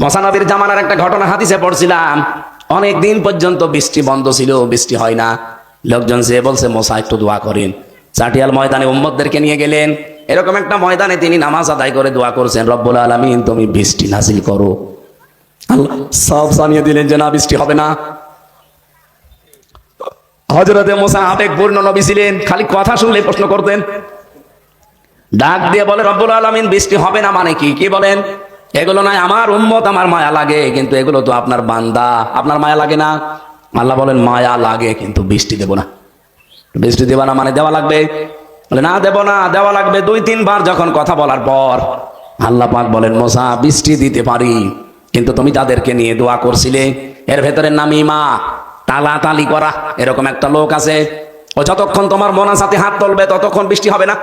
মুসা নবীর জামানার একটা ঘটনা হাদিসে পড়ছিলাম। অনেক দিন পর্যন্ত বৃষ্টি বন্ধ ছিল, বৃষ্টি হয় না। লোকজন যে বলছে মুসা একটু দোয়া করেন। চাটিয়াল ময়দানে উম্মতদেরকে নিয়ে গেলেন। এরকম একটা ময়দানে তিনি নামাজ আদায় করে দোয়া করছেন, রব্বুল আলামিন তুমি বৃষ্টি নাজিল করো। আল্লাহ সব জানিয়ে দিলেন যে না, বৃষ্টি হবে না। হযরতে মুসা আবেগপূর্ণ নবী ছিলেন, খালি কথা শুনলে প্রশ্ন করতেন। ডাক দিয়ে বলে, রব্বুল আলামিন বৃষ্টি হবে না মানে কি? কি বলেন? এগুলো নয় আমার উম্মত, আমার মায়া লাগে, কিন্তু এগুলো তো আপনার বান্দা, আপনার মায়া লাগে না? আল্লাহ বলেন মায়া লাগে, কিন্তু বৃষ্টি দেব না। বৃষ্টি দেব না মানে দেওয়া লাগবে? বলে না, দেব না, দেওয়া লাগবে। 2-3 বার যখন কথা বলার পর আল্লাহ পাক বলেন, মুসা বৃষ্টি দিতে পারি, কিন্তু তুমি যাদেরকে নিয়ে দোয়া করছিলে এর ভেতরে নামিমা, তালাতালি করা এরকম একটা লোক আছে। ও যতক্ষণ তোমার মোনাজাতে হাত তুলবে ততক্ষণ বৃষ্টি হবে না।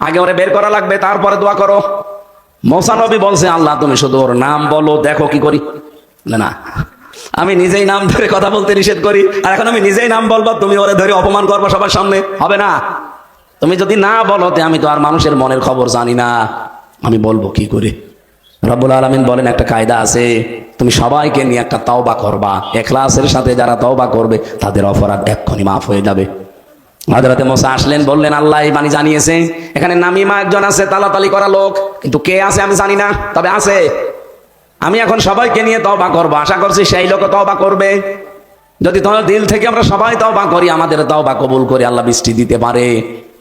আগে ওরে বের করা লাগবে, তারপরে দোয়া করো। মুসা নবী বলছে, আল্লাহ তুমি শুধু ওর নাম বলো, দেখো কি করি। না, আমি নিজেই নাম ধরে কথা বলতে নিষেধ করি, আর এখন আমি নিজেই নাম বলবো, তুমি ওরে ধরে অপমান করবো সবার সামনে, হবে না। তুমি যদি না বলো, আমি তো আর মানুষের মনের খবর জানি না, আমি বলবো কি করে? রব্বুল আলামিন বলেন একটা কায়দা আছে, তুমি সবাইকে নিয়ে একটা তওবা করবা, ইখলাসের সাথে যারা তওবা করবে তাদের অপরাধ এক্ষুনি মাফ হয়ে যাবে। হযরতে মুসা আসলেন, বললেন আল্লাহ এই বাণী জানিয়েছে, এখানে নামিমা একজন আছে, তালাতালি করা লোক, কিন্তু কে আছে আমি জানি না, তবে আছে। আমি এখন সবাইকে নিয়ে তওবা করব, আশা করছি সেই লোক তওবা করবে। যদি তোমার দিল থেকে আমরা সবাই তওবা করি, আমাদের তওবা কবুল করে আল্লাহ বৃষ্টি দিতে পারে।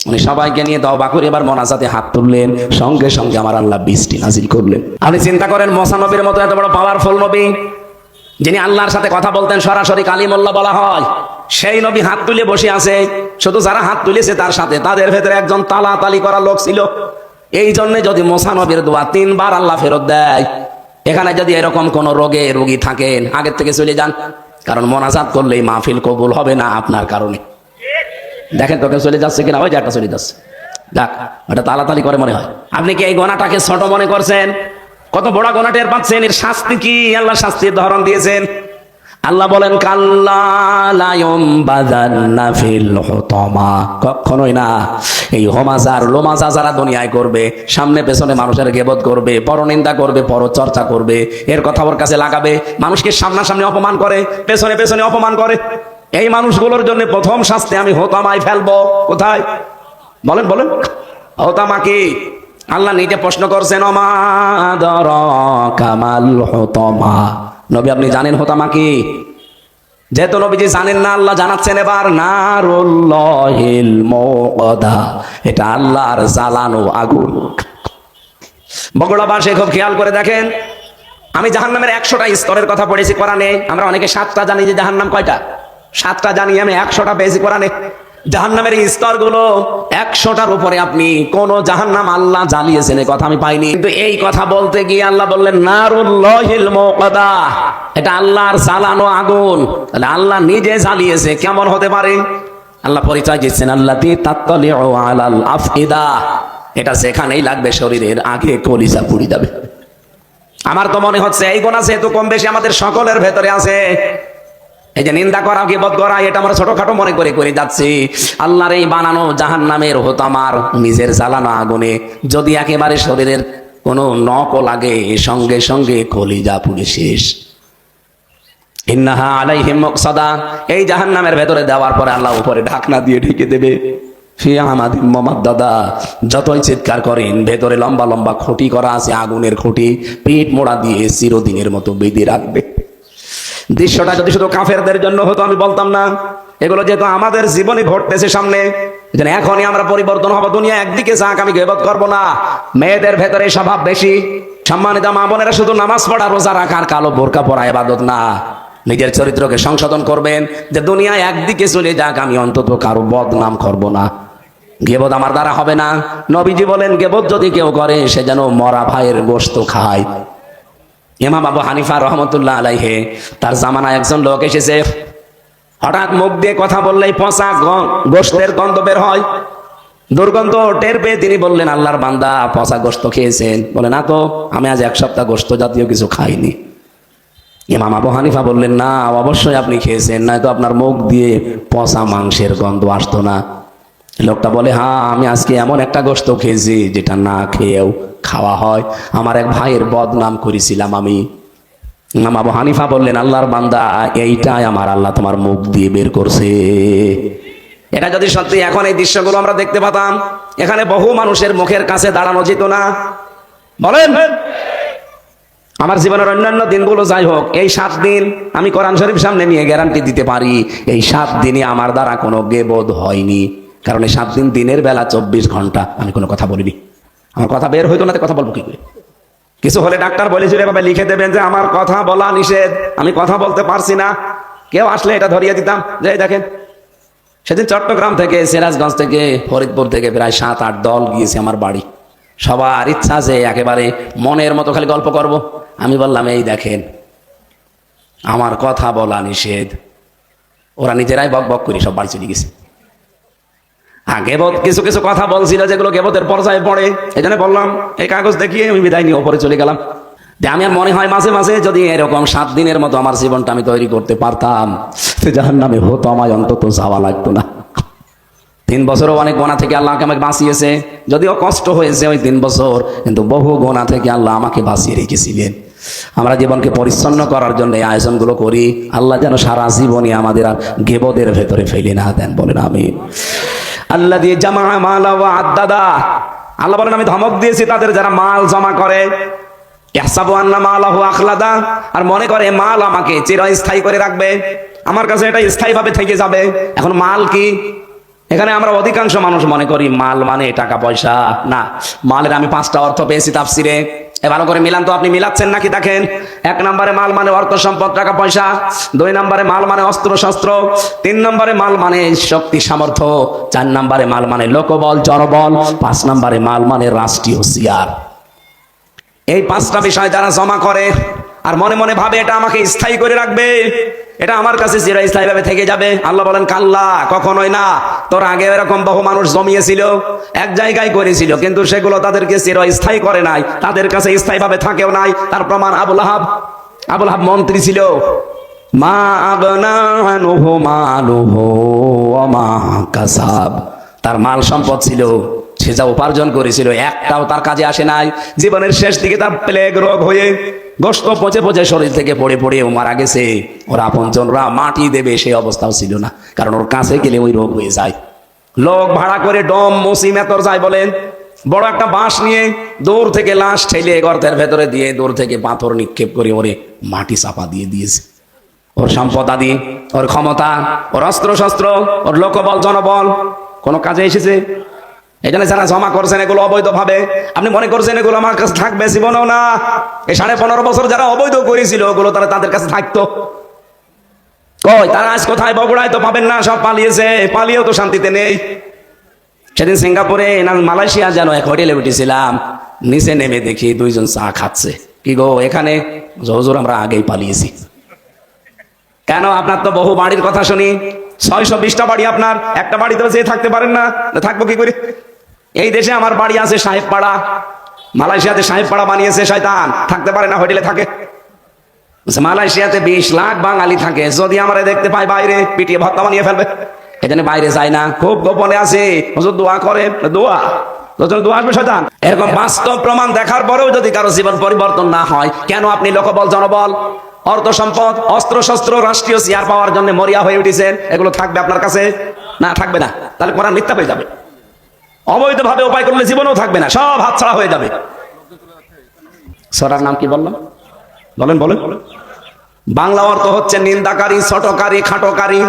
উনি সবাইকে নিয়ে তওবা করে এবার মোনাজাতে হাত তুললেন, সঙ্গে সঙ্গে আমার আল্লাহ বৃষ্টি নাজিল করলেন। আপনি চিন্তা করেন, মুসা নবীর মতো এত বড় পাওয়ারফুল নবী, যিনি আল্লাহর সাথে কথা বলতেন, সরাসরি কালিমুল্লাহ বলা হয়, সেই নবী হাত তুলে বসে আছে। শুধু যারা হাত তুলেছে তার সাথে তাদের ভেতরে একজন তালাতালি করা লোক ছিল। এই জন্য যদি মুসা নবীর দোয়া 3 বার আল্লাহ ফেরত দেয়, এখানে যদি এরকম কোন রোগী থাকেন, আগের থেকে চলে যান, কারণ মোনাজাত করলেই মাহফিল কবুল হবে না আপনার কারণে। দেখেন তোকে চলে যাচ্ছে কিনা, ওই যে একটা চলে যাচ্ছে, দেখ ওটা তালাতালি করে মনে হয়। আপনি কি এই গোনাটাকে ছোট মনে করছেন? কত বড় গোনা টের পাচ্ছেন? এর শাস্তি কি? আল্লাহ শাস্তির ধরন দিয়েছেন। আল্লাহ বলেন কাল্লা লা ইউমবাযান্না ফিল হুতামা, কখনোই না। এই হমাজার লোমাজা যারা দুনিয়ায় করবে, সামনে পেছনে মানুষের গীবত করবে, পরনিন্দা করবে, পরচর্চা করবে, এর কথা ওর কাছে লাগাবে, মানুষকে সামনাসামনি অপমান করে, পেছনে পেছনে অপমান করে, এই মানুষগুলোর জন্য প্রথম শাস্তি আমি হুতামায় ফেলবো। কোথায়? বলেন বলেন, হুতামা কি? আল্লাহ নিজে প্রশ্ন করছেন, ওমা আদরাকা মাল হুতামা, নবী আপনি জানেন হুতামা কি? যেহেতু নবীজি জানেন না, আল্লাহ জানাচ্ছেন এবার, নারুল্লাহিল মুকাদা, এটা আল্লাহর জ্বালানো আগুন। বগুড়াবাসী খুব খেয়াল করে দেখেন, আমি জাহান্নামের 100টা স্তরের কথা পড়েছি কোরআনে। আমরা অনেকে 7টা জানি, যে জাহান্নাম কয়টা? 7টা জানি, আমি 100টা পেয়েছি কোরআনে। জাহান্নামের স্তরগুলো 100টার উপরে। আপনি কোন জাহান্নাম আল্লাহ জ্বালিয়েছেন এই কথা আমি পাইনি, কিন্তু এই কথা বলতে গিয়ে আল্লাহ বললেন নারুল্লাহিল মুকাদা, এটা আল্লাহর জ্বালানো আগুন। তাহলে আল্লাহ নিজে জ্বালিয়েছে, কেমন হতে পারে? আল্লাহ পরিচয় দিচ্ছেন, আল্লাতী তাত্তালিউ আলাল আফইদা, এটা যেখানেই লাগবে শরীরের আগে কলিজা পুড়ে যাবে। আমার তো মনে হচ্ছে এই গুনাহ যেহেতু কম বেশি আমাদের সকলের ভেতরে আছে, এই যে নিন্দা করা, গীবত করা, এটা আমরা ছোটখাটো মনে করে যাচ্ছি। আল্লাহর এই বানানো জাহান্নামের হুতামার নিজের জ্বালানো আগুনে যদি একেবারে শরীরের কোনো নখও লাগে, সঙ্গে সঙ্গে কলিজা পুড়ে শেষ। ইন্নাহা আলাইহিম মুকসাদা, এই জাহান্নামের ভেতরে দেওয়ার পরে আল্লাহ উপরে ঢাকনা দিয়ে ঢেকে দেবে। ফি আমাদিন মামাদ্দাদা, যতই চিৎকার করেন, ভেতরে লম্বা লম্বা খুঁটি করা আছে, আগুনের খুঁটি, পিঠ মোড়া দিয়ে চিরদিনের মতো বেঁধে রাখবে। দৃশ্যটা যদি শুধু কাফেরদের জন্য হতো আমি বলতাম না, এগুলো যেহেতু আমাদের জীবনে ঘটতেছে সামনে, এখনই আমরা পরিবর্তন হবো। দুনিয়া একদিকে যাক, আমি গীবত করবো না। মেয়েদের ভেতরে স্বভাব বেশি। সম্মানিত মা বোনেরা, শুধু নামাজ পড়া, রোজা রাখার, কালো বোরকা পরা ইবাদত না, নিজের চরিত্রকে সংশোধন করবেন, যে দুনিয়া একদিকে চলে যাক, আমি অন্তত কারো বদনাম করবো না। গীবত আমার দ্বারা হবে না। নবীজি বলেন, গীবত যদি কেউ করে সে যেন মরা ভাইয়ের গোশত খায়। ইমাম আবু হানিফা রহমতুল্লাহ আলাইহি, তার জামানায় একজন লোক এসেছে, হঠাৎ মুখ দিয়ে কথা বললেই পচা গোশতের গন্ধ বের হয়। দুর্গন্ধ টের পেয়ে তিনি বললেন, আল্লাহর বান্দা পচা গোশত খেয়েছেন? বলে না তো, আমি আজ 1 সপ্তাহ গোশত জাতীয় কিছু খাইনি। ইমাম আবু হানিফা বললেন, না অবশ্যই আপনি খেয়েছেন, নয়তো আপনার মুখ দিয়ে পচা মাংসের গন্ধ আসতো না। লোকটা বলে, হ্যাঁ আমি আজকে এমন একটা গোশত খেয়েছি যেটা না খেয়েও খাওয়া হয়। আমার এক ভাইয়ের বদনাম করেছিলাম আমি। ইমাম আবু হানিফা বললেন, আল্লাহর বান্দা, এইটাই আমার আল্লাহ তোমার মুখ দিয়ে বের করছে। এটা যদি সত্যি এখন এই দৃশ্যগুলো আমরা দেখতে পেতাম, এখানে বহু মানুষের মুখের কাছে দাঁড়ানো যেত না? বলেন। আমার জীবনের অন্যান্য দিনগুলো যাই হোক, এই 7 দিন আমি কোরআন শরীফ সামনে নিয়ে গ্যারান্টি দিতে পারি, এই 7 দিনই আমার দ্বারা কোনো গীবত হয়নি। কারণ এই 7 দিন দিনের বেলা 24 ঘন্টা আমি কোনো কথা বলিনি। আমার কথা বের হইতো না, কথা বলবো কি করে? কিছু হলে ডাক্তার বলেছিল এভাবে লিখে দেবেন যে আমার কথা বলা নিষেধ, আমি কথা বলতে পারছি না। কেউ আসলে এটা ধরিয়ে দিতাম যে দেখেন, সেদিন চট্টগ্রাম থেকে, সিরাজগঞ্জ থেকে, ফরিদপুর থেকে প্রায় 7-8 দল গিয়েছে আমার বাড়ি। সবার ইচ্ছা যে একেবারে মনের মতো খালি গল্প করব। আমি বললাম, এই দেখেন আমার কথা বলা নিষেধ। ওরা নিজেরাই বক বক করে সব বাড়ি চলে গেছে। গেবত কিছু কিছু কথা বলছিল যেগুলো গেবতের পর্যায়ে পড়ে, এই জন্য বললাম এই কাগজ দেখিয়ে আমি বিদায় নিয়ে ওপরে চলে গেলাম। আমি আর মনে হয় মাঝে মাঝে যদি এরকম 7 দিনের মতো আমার জীবনটা আমি তৈরি করতে পারতাম, জাহান্নামে হতো আমায় অন্তত যাওয়া লাগতো না। 3 বছরও অনেক গোনা থেকে আল্লাহ আমাকে বাঁচিয়েছে, যদিও কষ্ট হয়েছে ওই 3 বছর, কিন্তু বহু গোনা থেকে আল্লাহ আমাকে বাঁচিয়ে রেখেছিলেন। আমরা জীবনকে পরিচ্ছন্ন করার জন্য এই আয়োজনগুলো করি। আল্লাহ যেন সারা জীবনে আমাদের আর গেবদের ভেতরে ফেলে না দেন, বলেন আমিন। আল্লাহ দিয়ে জামা মালা ওয়া আদাদা, আল্লাহ বলেন আমি ধমক দিয়েছি তাদের যারা মাল জমা করে। ইয়াহসাবু আন্না মালাহু আখলাদা, আর মনে করে মাল আমাকে চিরস্থায়ী করে রাখবে, আমার কাছে এটা স্থায়ীভাবে থেকে যাবে। এখন মাল কি? এখানে আমরা অধিকাংশ মানুষ মনে করি মাল মানে টাকা পয়সা। না, মালের আমি 5টা অর্থ পেয়েছি তাফসিরে। ভালো করে মিলান তো, আপনি মিলাচ্ছেন নাকি দেখেন। 1 নম্বরে মাল মানে অর্থ সম্পদ, টাকা পয়সা। 2 নম্বরে মাল মানে অস্ত্র শস্ত্র। 3 নম্বরে মাল মানে শক্তি সামর্থ্য। 4 নম্বরে মাল মানে লোকবল জনবল। 5 নম্বরে মাল মানে রাষ্ট্রীয় হুঁশিয়ার। এই 5টা বিষয় যারা জমা করে আর মনে মনে ভাবে এটা আমাকে স্থায়ী করে রাখবে, এটা আমার কাছে চিরস্থায়ী ভাবে থেকে যাবে, আল্লাহ বলেন কাল্লা, কখনোই না। তোর আগে এরকম বহু মানুষ জমিয়েছিল, এক জায়গায় করেছিল, কিন্তু সেগুলো তাদেরকে চিরস্থায়ী করে নাই, তাদের কাছে স্থায়ী ভাবে থাকেও নাই। তার প্রমাণ আবুল আহাব মন্ত্রী ছিল। মা আগনা আনহু মালুহু ওয়া মা কাসাব, তার মাল সম্পদ ছিল, সে যা উপার্জন করেছিল একটাও তার কাজে আসে নাই। জীবনের শেষ দিকে তার প্লেগ রোগ হয়ে গোশত পচে পচে শরীর থেকে পড়ে পড়ে ও মারা গেছে। ওর আপনজনরা মাটি দেবে সেই অবস্থাও ছিল না, কারণ ওর কাছে গেলে ওই রোগ হয়ে যায়। লোক ভাড়া করে ডম মসি মেতর যায় বলেন, বড় একটা বাঁশ নিয়ে দূর থেকে লাশ ঠেলে গর্তের ভেতরে দিয়ে দূর থেকে পাথর নিক্ষেপ করে ওরে মাটি চাপা দিয়ে দিয়েছে। ওর সম্পদ আদি, ওর ক্ষমতা, ওর অস্ত্র শস্ত্র, ওর লোকবল জনবল কোনো কাজে এসেছে? এই জন্য যারা জমা করছেন এগুলো অবৈধভাবে, আপনি মনে করছেন এগুলো আমার কাছে থাকবে, জীবনেও না। এই 15.5 বছর যারা অবৈধ করেছিল ওগুলো তারা তাদের কাছে থাকতো কই? তারা আজ কোথায়? বগুড়ায় তো পাবেন না, সব পালিয়েছে। পালিয়েও তো শান্তিতে নেই। সেদিন সিঙ্গাপুরে না মালয়েশিয়া যেন এক হোটেলে উঠেছিলাম, নিচে নেমে দেখি 2 জন চা খাচ্ছে। কি গো এখানে? হুজুর আমরা আগেই পালিয়েছি। কেন? আপনার তো বহু বাড়ির কথা শুনি, 620টা বাড়ি আপনার, একটা বাড়িতেও যেয়ে থাকতে পারেন না, থাকবো কি করে? এই দেশে আমার বাড়ি আছে সাহেবপাড়া, মালয়েশিয়াতে সাহেবপাড়া বানিয়েছে শয়তান, থাকতে পারে না, হোটেলে থাকে। মালয়েশিয়াতে 20 লাখ বাঙালি থাকে, যদি আমরা দেখতে পাই বাইরে পিটিয়ে ভর্তা বানিয়ে ফেলবে। এই জন্য বাইরে যায় না, খুব গোপনে আছে। হুজুর দোয়া করে, দোয়া আসবে শয়তান। এরকম বাস্তব প্রমাণ দেখার পরেও যদি কারো জীবন পরিবর্তন না হয়, কেন আপনি লোকবল জনবল অর্থ সম্পদ অস্ত্র শস্ত্র রাষ্ট্রীয় চেয়ার পাওয়ার জন্য মরিয়া হয়ে উঠেছেন? এগুলো থাকবে আপনার কাছে না? থাকবে না, তাহলে কোরআন মিথ্যা হয়ে যাবে। অবৈধভাবে উপায় করলে জীবনেও থাকবে না, সব হাতছাড়া হয়ে যাবে। সূরার নাম কি বললাম? বলেন বলেন। বাংলা অর্থ হচ্ছে নিন্দাকারী, ছোটকারী, খাটোকারী।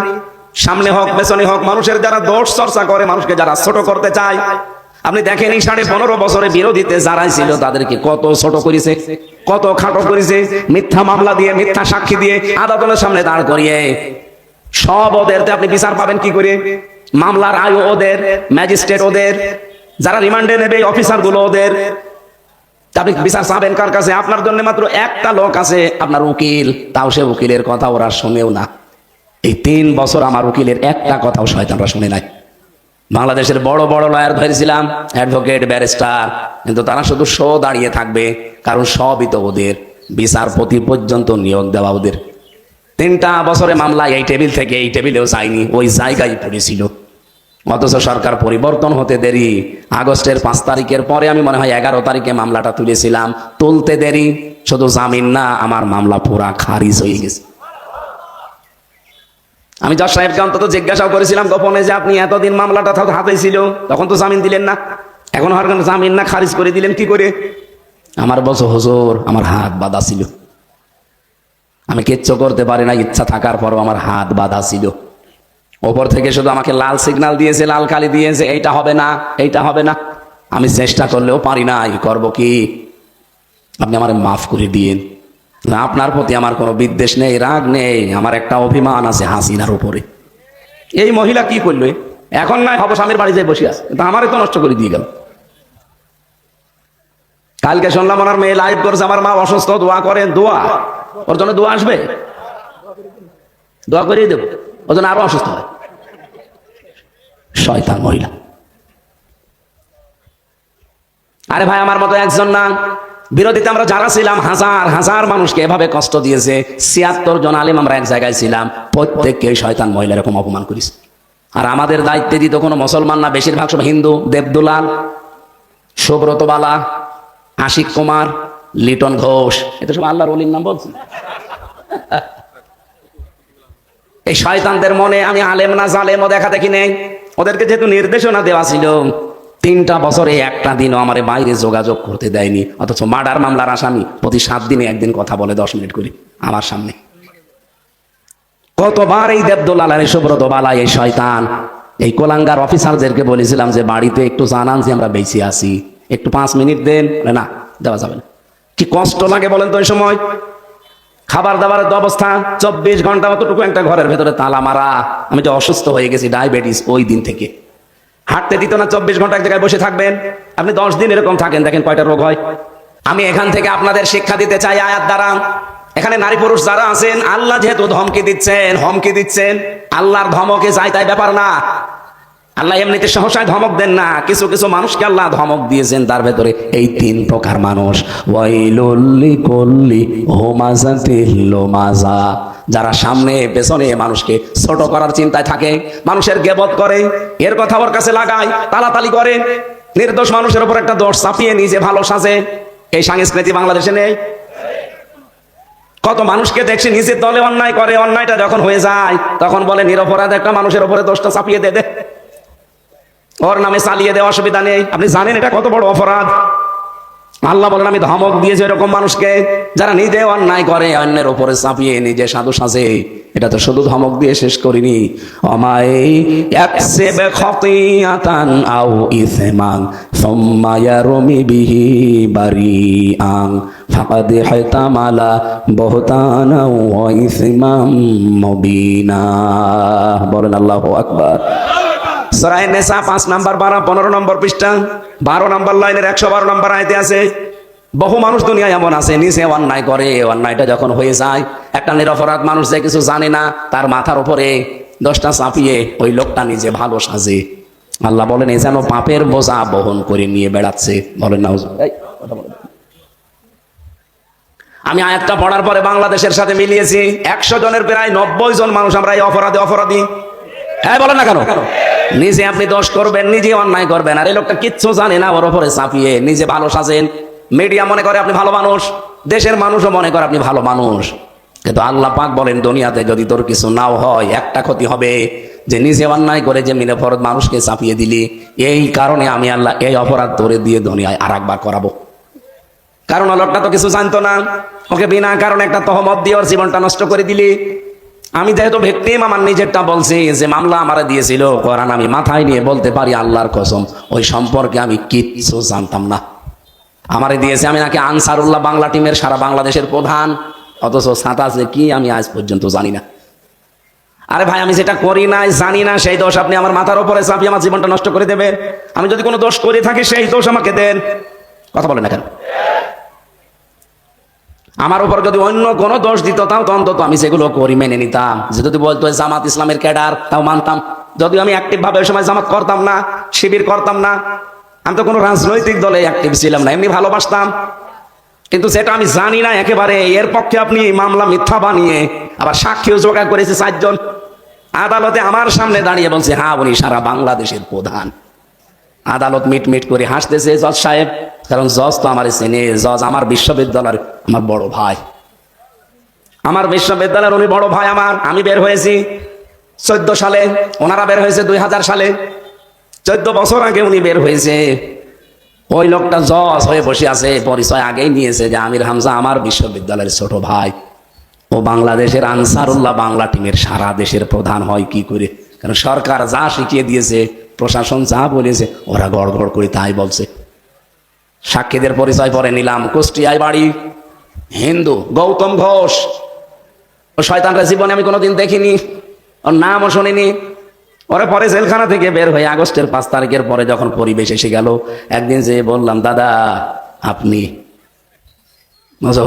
সামনে হোক পেছনে হোক, মানুষের যারা দোষ চর্চা করে, মানুষকে যারা ছোট করতে চায়। আপনি দেখেন এই 15.5 বছরে বিরোধীতে যারাই ছিল তাদেরকে কত ছোট করেছে, কত খাটো করেছে, মিথ্যা মামলা দিয়ে, মিথ্যা সাক্ষী দিয়ে আদালতের সামনে দাঁড় করিয়ে। সব ওদের, আপনি বিচার পাবেন কি করে? মামলার আয়ু ওদের, ম্যাজিস্ট্রেট ওদের, যারা রিমান্ডে নেবে অফিসার গুলো ওদের। আপনি বিচার চাবেন কার কাছে? আপনার জন্য মাত্র একটা লোক আছে, আপনার উকিল, তাও সে উকিলের কথা ওরা শোনেও না। এই 3 বছর আমার উকিলের একটা কথাও শয়তানরা শুনে নাই। বাংলাদেশের বড় বড় লয়ার ধরেছিলাম, অ্যাডভোকেট, ব্যারিস্টার, কিন্তু তারা শুধু শো দাঁড়িয়ে থাকবে, কারণ সবই তো ওদের। বিচারপতি পর্যন্ত নিয়োগ দেওয়া ওদের। 3টা বছরে মামলা এই টেবিল থেকে এই টেবিলেও যায়নি, ওই জায়গায় পড়েছিল। অথচ সরকার পরিবর্তন হতে দেরি। আগস্টের 5 তারিখের পরে আমি মনে হয় 11 তারিখে মামলাটা তুলেছিলাম, তুলতে দেরি। শুধু জামিন না, আমার মামলা পুরা খারিজ হয়ে গেছে। আমি জজ সাহেবকে অন্তত জিজ্ঞাসাও করেছিলাম গোপনে যে আপনি এতদিন মামলাটা হাতে ছিল, তখন তো জামিন দিলেন না, এখন হওয়ার জামিন না খারিজ করে দিলেন কি করে? আমার বলছো হুজুর আমার হাত বাঁধা ছিল, আমি কিচ্ছু করতে পারি না, ইচ্ছা থাকার পরও আমার হাত বাঁধা ছিল। ওপর থেকে শুধু আমাকে লাল সিগন্যাল দিয়েছে, লাল কালি দিয়েছে, এইটা হবে না, এইটা হবে না। আমি চেষ্টা করলেও পারি না, করবো কি? আপনি আমার মাফ করে দিন। না, আপনার প্রতি আমার কোনো বিদ্বেষ নেই, রাগ নেই, আমার একটা অভিমান আছে হাসিনার উপরে। এই মহিলা কি করলো? এখন নয় হবো স্বামীর বাড়ি যাই বসে আছে, কিন্তু আমারই তো নষ্ট করে দিয়ে গেল। কালকে শুনলাম ওনার মেয়ে লাইভ করছে, আমার মা অসুস্থ, দোয়া করেন। দোয়া? ওর জন্য দোয়া আসবে? দোয়া করিয়ে দেবো, ওর জন্য আরো অসুস্থ হয়। শয়তান মহিলা। আরে ভাই, আমার মতো একজন না, বিরোধীতে আমরা যারা ছিলাম হাজার হাজার মানুষকে এভাবে কষ্ট দিয়েছে। 76 জন আলেম আমরা এক জায়গায় ছিলাম, প্রত্যেককে শয়তান মহিলা এরকম অপমান করেছে। আর আমাদের দায়িত্বে দিত কোনো মুসলমান না, বেশিরভাগ সব হিন্দু। দেবদুলাল, সুব্রত বালা, আশিক কুমার, লিটন ঘোষ, এটা সব আল্লাহর ওলির নাম বলছি। এই শয়তানদের মনে আমি আলেম না জালেমও দেখা দেখি নেই। ওদেরকে যেহেতু নির্দেশনা দেওয়া ছিল, 3টা বছরে একটা দিনও আমার বাইরে যোগাযোগ করতে দেয়নি। অথচ মার্ডার মামলার আসামি প্রতি 7 দিনে একদিন কথা বলে 10 মিনিট করে আমার সামনে। কতবার এই দেবদুলাল আর সুব্রত বালা, এই শয়তান, এই কোলাঙ্গার অফিসারদেরকে বলেছিলাম যে বাড়িতে একটু জানান যে আমরা বেঁচে আছি, একটু 5 মিনিট দেন। না, দেওয়া যাবে না। কি কষ্ট লাগে বলেন তো? ওই সময় খাবার দাবারের অবস্থা, 24 ঘন্টা অতটুকু একটা ঘরের ভেতরে তালা মারা। আমি যে অসুস্থ হয়ে গেছি ডায়াবেটিস, ওই দিন থেকে হাঁটতে দিত না। 24 ঘন্টা এক জায়গায় বসে থাকবেন আপনি, 10 দিন এরকম থাকেন, দেখেন কয়টা রোগ হয়। আমি এখান থেকে আপনাদের শিক্ষা দিতে চাই আয়াত দ্বারা। এখানে নারী পুরুষ যারা আছেন, আল্লাহ যেহেতু হুমকি দিচ্ছেন, আল্লাহর ধমকে যায় তাই ব্যাপার না। আল্লাহ এমনিতে সহসায় ধমক দেন না, কিছু কিছু মানুষকে আল্লাহ ধমক দিয়েছেন। তার ভেতরে এই 3 প্রকার মানুষ। ওয়াইলুল লিকুল্লি হুমাযাতিল লুমাযা, যারা সামনে পেছনে মানুষকে ছোট করার চিন্তায় থাকে, মানুষের গীবত করে, এর কথা ওর কাছে লাগায়, তালাতালি করে, নির্দোষ মানুষের উপর একটা দোষ চাপিয়ে নিজে ভালো সাজে। এই সংস্কৃতি বাংলাদেশে নেই। কত মানুষকে দেখছি নিজের দলে অন্যায় করে, অন্যায়টা যখন হয়ে যায় তখন বলে নিরপরাধ একটা মানুষের উপরে দোষটা চাপিয়ে দে, ওর নামে চালিয়ে দেওয়া, অসুবিধা নেই। আপনি জানেন এটা কত বড় অপরাধ? আল্লাহ বলেন আমি ধমক দিয়েছি এরকম মানুষকে, যারা নিজে অন্যায় করে অন্যের উপরে চাপিয়ে নিজে সাধু সাজে। এটা তো শুধু ধমক দিয়ে শেষ করিনি। অমাই ইয়াকসিবু খাতিয়াতান আও ইসমান সুম্মা ইয়ারমি বিহি বারিআন ফাকাদ হাতামালা বুহতানা ওয়া ইসমান মুবিনা। বলেন আল্লাহু আকবার। সূরা নিসা 5 নম্বর 12 15 নম্বর পৃষ্ঠা 12 নম্বর লাইনের 112 নম্বর আয়াতে আছে। বহু মানুষ দুনিয়ায় এমন আছে, নিজে অন্যায় করে, অন্যায়টা যখন হয়ে যায়, একটা নিরপরাধ মানুষ যে কিছু জানে না, তার মাথার উপরে দোষটা চাপিয়ে ওই লোকটা নিজে ভালো সাজে। আল্লাহ বলেন এ যেন পাপের বোঝা বহন করে নিয়ে বেড়াচ্ছে। বলেন না? আমি আয়াতটা পড়ার পরে বাংলাদেশের সাথে মিলিয়েছি, 100 জনের প্রায় 90 জন মানুষ আমরা এই অপরাধী। হ্যাঁ বলেন না কেন? নিজে আপনি দোষ করবেন, নিজে অন্যায় করবেন, আর এই লোকটা কিচ্ছু জানে না, ওর উপরে চাপিয়ে নিজে ভালো সাজেন। মিডিয়া মনে করে আপনি ভালো মানুষ, দেশের মানুষও মনে করে আপনি ভালো মানুষ, কিন্তু আল্লাহ পাক বলেন দুনিয়াতে যদি তোর কিছু নাও হয়, একটা ক্ষতি হবে, যে নিজে অন্যায় করে যে নিরপরাধ মানুষকে চাপিয়ে দিলি। এই কারণে আমি আল্লাহ এই অপরাধ তোরে দিয়ে দুনিয়ায় আরেকবার করাবো। কারণ লোকটা তো কিছু জানতো না, ওকে বিনা কারণে একটা তহমত দিয়ে ওর জীবনটা নষ্ট করে দিলি। আমি যেহেতু ভিকটিম, আমার নিজেরটা বলছি, যে মামলা আমারে দিয়েছিল কোরআন, আমি মাথায় নিয়ে বলতে পারি আল্লাহর কসম ওই সম্পর্কে আমি কিচ্ছু জানতাম না। আমারে দিয়েছে, আমি নাকি আনসারুল্লাহ বাংলা টিমের সারা বাংলাদেশের প্রধান, অথচ ছাতা যে কি আমি আজ পর্যন্ত জানি না। আরে ভাই, আমি যেটা করি নাই, জানি না, সেই দোষ আপনি আমার মাথার উপরে চাপিয়ে আমার জীবনটা নষ্ট করে দেবেন। আমি যদি কোনো দোষ করে থাকি সেই দোষ আমাকে দেন। কথা বলেন না কেন? আমার উপর যদি অন্য কোনো দোষ দিত তাও তো অন্তত আমি সেগুলো করি মেনে নিতাম। যে যদি বলতো জামাত ইসলামের ক্যাডার, তাও মানতাম। যদিও আমি অ্যাক্টিভ ভাবে ওই সময় জামাত করতাম না, শিবির করতাম না, আমি তো কোনো রাজনৈতিক দলে অ্যাক্টিভ ছিলাম না, এমনি ভালোবাসতাম। কিন্তু সেটা আমি জানি না একেবারে, এর পক্ষে আপনি মামলা মিথ্যা বানিয়ে আবার সাক্ষীও জোগাড় করেছে 4 জন। আদালতে আমার সামনে দাঁড়িয়ে বলছে, হ্যাঁ উনি সারা বাংলাদেশের প্রধান। আদালত মিট মিট করে হাসতেছে জজ সাহেব, কারণ জজ তো আমার চেনে, জজ আমার বিশ্ববিদ্যালয়ের আমার বড় ভাই, আমার বিশ্ববিদ্যালয়ের উনি বড় ভাই আমার। আমি বের হয়েছি 14 সালে, ওনারা বের হয়েছে 2000 সালে, 14 বছর আগে উনি বের হয়েছে। ওই লোকটা জজ হয়ে বসে আছে, পরিচয় আগেই নিয়েছে যে আমির হামজা আমার বিশ্ববিদ্যালয়ের ছোট ভাই। ও বাংলাদেশের আনসারুল্লাহ বাংলা টিমের সারা দেশের প্রধান হয় কি করে? কারণ সরকার যা শিখিয়ে দিয়েছে, প্রশাসন যা বলেছে, ওরা গড়গড় করে তাই বলছে। সাক্ষীদের পরিচয় পরে নিলাম। কুষ্টিয়ায় বাড়ি, হিন্দু, গৌতম ঘোষ। ও শয়তানটা জীবনে আমি কোনোদিন দেখিনি, ওর নামও শুনিনি। ওরা পরে জেলখানা থেকে বের হয়ে আগস্টের 5 তারিখের পরে যখন পরিবেশ এসে গেল, একদিন যে বললাম, দাদা আপনি?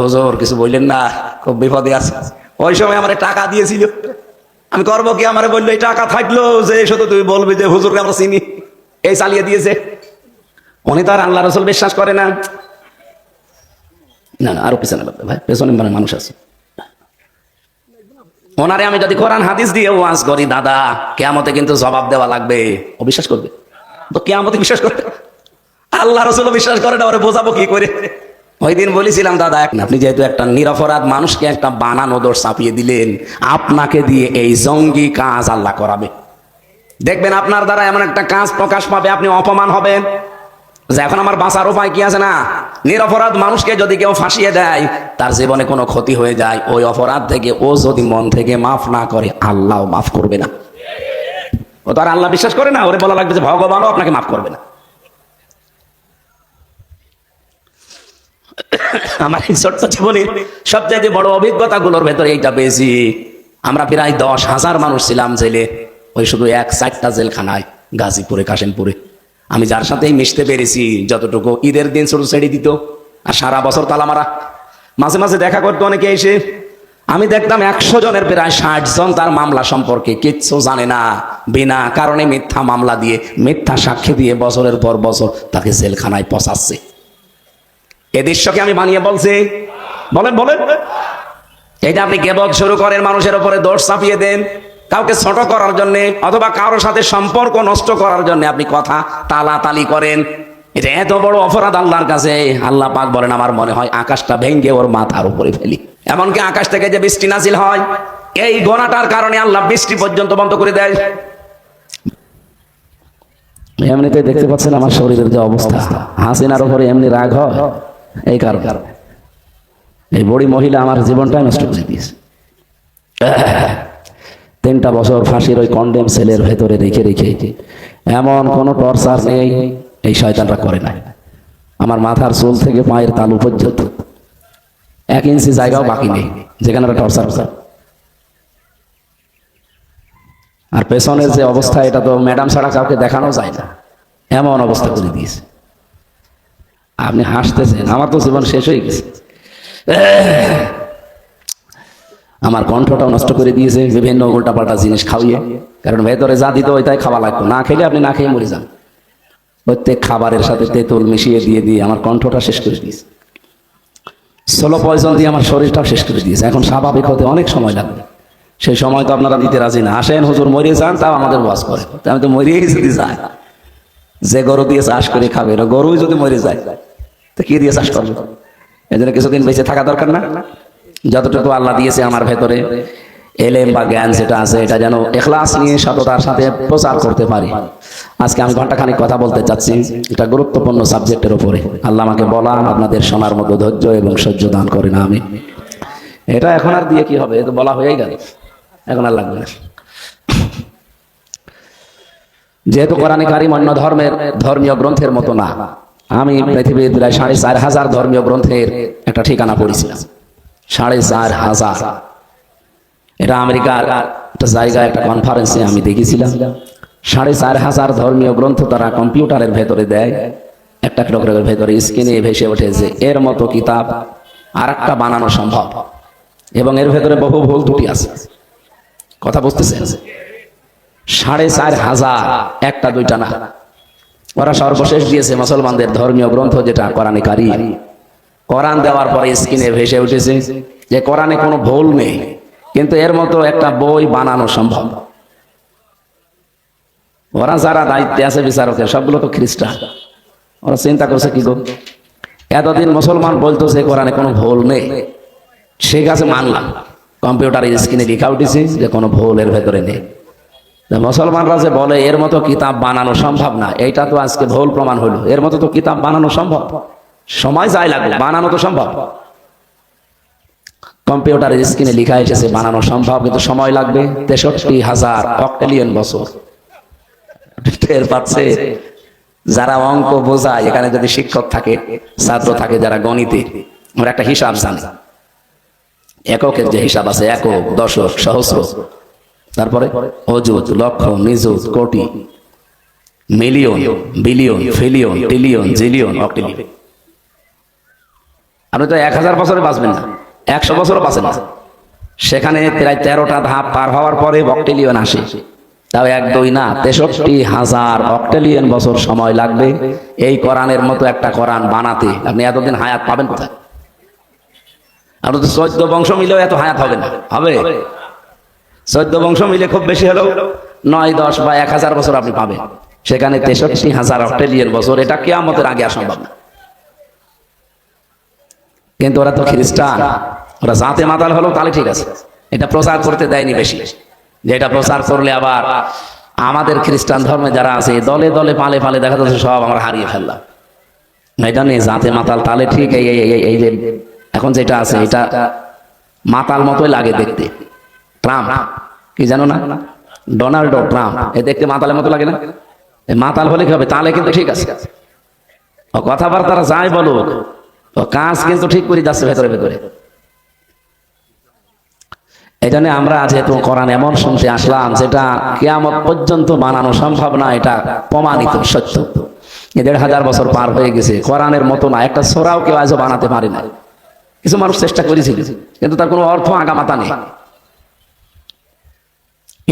হুজুর কিছু বললেন না, খুব বিপদে আছে। ওই সময় আমার টাকা দিয়েছিল, আমি করবো কি? আমার বললো এই টাকা থাকলো যে শুধু তুমি বলবে যে হুজুরকে আমরা চিনি, এই চালিয়ে দিয়েছে। উনি তো আর আল্লাহ রসুল বিশ্বাস করে না। না না, আরো পিছনে লাগবে ভাই, পেছনে মানে মানুষ আছে। ওনারে আমি যদি কোরআন হাদিস দিয়ে ওয়াজ করি, দাদা কিয়ামতে কিন্তু জবাব দেওয়া লাগবে, ও বিশ্বাস করবে তো? কিয়ামতে বিশ্বাস করবে? আল্লাহ রসুল বিশ্বাস করে না, ওরে বোঝাবো কি করে? ওই দিন বলেছিলাম, দাদা আপনি যেহেতু একটা নিরপরাধ মানুষকে একটা বানানো দোষ চাপিয়ে দিলেন, আপনাকে দিয়ে এই জঙ্গি কাজ আল্লাহ করাবে। দেখবেন আপনার দ্বারা এমন একটা কাজ প্রকাশ পাবে, আপনি অপমান হবেন যে এখন আমার বাঁচার উপায় কি আছে? না, নিরপরাধ মানুষকে যদি কেউ ফাঁসিয়ে দেয়, তার জীবনে কোনো ক্ষতি হয়ে যায়, ওই অপরাধ থেকে ও যদি মন থেকে মাফ না করে, আল্লাহ মাফ করবে না। ও তো আর আল্লাহ বিশ্বাস করে না, ওরে বলা লাগবে যে ভগবানও আপনাকে মাফ করবে না। আমার এই ছোট্ট জীবনে সবচেয়ে বড় অভিজ্ঞতাগুলোর ভেতরে এইটা পেয়েছি। আমরা প্রায় 10,000 মানুষ ছিলাম জেলে, ওই শুধু 1-4টা জেলখানায়, গাজীপুরে, কাশিমপুরে। আমি যার সাথেই মিশতে পেরেছি, যতটুকু ঈদের দিন শুরু ছেড়ে দিত, আর সারা বছর তালা মারা। মাঝে মাঝে দেখা করতো অনেকে এসে, আমি দেখতাম 100 জনের প্রায় 60 জন তার মামলা সম্পর্কে কিচ্ছু জানে না, বিনা কারণে মিথ্যা মামলা দিয়ে, মিথ্যা সাক্ষী দিয়ে বছরের পর বছর তাকে জেলখানায় পচাচ্ছে। এ দৃশ্যকে আমি বানিয়ে বলছি? বলেন বলেন। এটা আপনি কেবল শুরু করেন মানুষের উপরে দোষ চাপিয়ে দেন, কাউকে ছোট করার জন্য অথবা কারোর সাথে সম্পর্ক নষ্ট করার জন্য আপনি কথা তালাতালি করেন। এটা এত বড় অপরাধ আল্লাহর কাছে। আল্লাহ পাক বলেন, আমার মনে হয় আকাশটা ভেঙে ওর মাথার উপরে ফেলি। এমনকি আকাশ থেকে যে বৃষ্টি নাজিল হয়, এই গোনাটার কারণে আল্লাহ বৃষ্টি পর্যন্ত বন্ধ করে দেয়। এমনিতে দেখতে পাচ্ছেন আমার শরীরের যে অবস্থা, হাসিনার উপরে এমনি রাগ হয় এই কারণে। এই বুড়ি মহিলা আমার জীবনটা নষ্ট করে দিয়েছে। 3টা বছর ফাঁসির ওই কন্ডেম সেলের ভেতরে রেখে রেখে এমন কোনো টর্চার নেই এই শয়তানরা করে না। আমার মাথার চুল থেকে পায়ের তালু পর্যন্ত 1 ইঞ্চি জায়গাও বাকি নেই যেখানে টর্চার করে। আর পেছনের যে অবস্থা, এটা তো ম্যাডাম ছাড়া কাউকে দেখানো যায় না, এমন অবস্থা করে দিয়েছে। আপনি হাসতেছেন, আমার তো জীবন শেষ হয়ে গেছে। আমার কণ্ঠটাও নষ্ট করে দিয়েছে বিভিন্ন উল্টাপাল্টা জিনিস খাওয়িয়ে। কারণ ভেতরে যা দিত ওইটাই খাওয়া লাগতো, না খেলে আপনি না খেয়ে মরে যান। প্রত্যেক খাবারের সাথে তেঁতুল মিশিয়ে দিয়ে দিয়ে আমার কণ্ঠটা শেষ করে দিয়েছে। স্লো পয়জন দিয়ে আমার শরীরটাও শেষ করে দিয়েছে। এখন স্বাভাবিক হতে অনেক সময় লাগবে, সেই সময় তো আপনারা দিতে রাজি না। আসেন হুজুর মরে যান, তাও আমাদের ওয়াজ করে। আমি তো মরিয়েই যদি যাই, যে গরু দিয়ে চাষ করে খাবে, গরুই যদি মরে যায় তো কি দিয়ে চাষ করবে? এই জন্য কিছুদিন বেঁচে থাকা দরকার না? যতটুকু আল্লাহ দিয়েছে আমার ভেতরে এলেম বা জ্ঞান যেটা আছে, এটা যেন ইখলাস নিয়ে সততার সাথে প্রচার করতে পারি। আজকে আমি ঘন্টাখানিক কথা বলতে চাচ্ছি এটা গুরুত্বপূর্ণ সাবজেক্টের উপরে। আল্লাহ আমাকে বলা, আপনাদের শোনার মতো ধৈর্য এবং সহ্য দান করে না। আমি এটা এখন আর দিয়ে কি হবে, এটা বলা হয়েই গেল, এখন আর লাগবে না। যেহেতু কোরআনে কারীম অন্য ধর্মের ধর্মীয় গ্রন্থের মতো না, আমি পৃথিবীর প্রায় 4,500 ধর্মীয় গ্রন্থের একটা ঠিকানা পড়েছিলাম। 4,500। এটা আমেরিকার একটা জায়গায় একটা কনফারেন্সে আমি দেখেছিলাম। 4,500 ধর্মীয় গ্রন্থ তারা কম্পিউটারের ভেতরে দেয়, একটা টুকরোর ভেতরে স্ক্রিনে ভেসে ওঠে যে এর মতো কিতাব আর একটা বানানো সম্ভব, এবং এর ভেতরে বহু ভুল ত্রুটি আছে। কথা বুঝতেছেন? 4,500, একটা দুইটা না। ওরা সর্বশেষ দিয়েছে মুসলমানদের ধর্মীয় গ্রন্থ যেটা কোরআনে কারীম। কোরআন দেওয়ার পরে স্ক্রিনে ভেসে উঠেছে যে কোরআনে কোনো ভুল নেই, কিন্তু এর মতো একটা বই বানানো সম্ভব। ওরা যারা দায়িত্বে আছে বিচারকের সবগুলো তো খ্রিস্টান। ওরা চিন্তা করছে কি গো, এতদিন মুসলমান বলতো যে কোরআনে কোনো ভুল নেই, সে কাছে মানলাম, কম্পিউটারের স্ক্রিনে লেখা উঠেছে যে কোনো ভুল এর ভেতরে নেই। মুসলমানরা যে বলে এর মতো কিতাব বানানো সম্ভব না, এইটা তো আজকে ভুল প্রমাণ হলো। এর মতো তো কিতাব বানানো সম্ভব, সময় যাই লাগবে, বানানো তো সম্ভব। কম্পিউটারের স্ক্রিনে লেখা এসেছে বানানো সম্ভব, কিন্তু সময় লাগবে 63,000 অক্টেলিয়ন বছর। টের পাচ্ছে যারা অঙ্ক বোঝায়, এখানে যদি শিক্ষক থাকে, ছাত্র থাকে যারা গণিতে, ওরা একটা হিসাব জানে, এককের যে হিসাব আছে, একক, দশক, সহস্র, তারপরে অযুত, লক্ষ, নিযুত, কোটি, million, billion, pillion, trillion, zillion, অক্টিলিয়ন। আপনি তো 1000 বছরে বাঁচবেন না, 100 বছরও বাঁচেন না। সেখানে প্রায় 13টা ধাপ পার হওয়ার পরে অক্টিলিয়ন আসে। তাও 1 2 না, 63,000 অক্টেলিয়ন বছর সময় লাগবে এই কোরআনের মতো একটা কোরআন বানাতে। আপনি এতদিন হায়াত পাবেন কোথায়? আপনি তো 14 বংশ মিলেও এত হায়াত হবে না। হবে 14 বংশ মিলে খুব বেশি হলেও 9 10 বা 1000 বছর আপনি পাবেন। সেখানে 63,000 অক্টেলিয়ন বছর, এটা কিয়ামতের আগে অসম্ভব না। কিন্তু ওরা তো খ্রিস্টান, ওরা জাতে মাতাল হলো তাহলে ঠিক আছে, এটা প্রচার করতে দেয়নি বেশি, যে এটা প্রচার করলে আবার আমাদের খ্রিস্টান ধর্মে যারা আছে দলে দলে পালে পালে দেখা যাচ্ছে সব আমরা হারিয়ে ফেললাম। এটা নিয়ে জাতে মাতাল তাহলে ঠিক। এই যে এখন যেটা আছে এটা মাতাল মতোই লাগে দেখতে। ট্রাম্প কি জানো না, ডোনাল্ড ট্রাম্প, এ দেখতে মাতালের মতো লাগে না? মাতাল হলে কি হবে? তাহলে কিন্তু ঠিক আছে, ও কথাবার্তারা যাই বলুক, ও কাজ কিন্তু ঠিক করে যাচ্ছে ভেতরে ভেতরে। এই জন্য আমরা যেহেতু কোরআন এমন শুনতে আসলাম যেটা কিয়ামত পর্যন্ত বানানো সম্ভব না, এটা প্রমাণিত সত্য। 1,500 বছর পার হয়ে গেছে, কোরআনের মতো না একটা সূরাও কেউ আজও বানাতে পারে না। কিছু মানুষ চেষ্টা করেছিল, কিন্তু তার কোনো অর্থ আগামাতা নেই।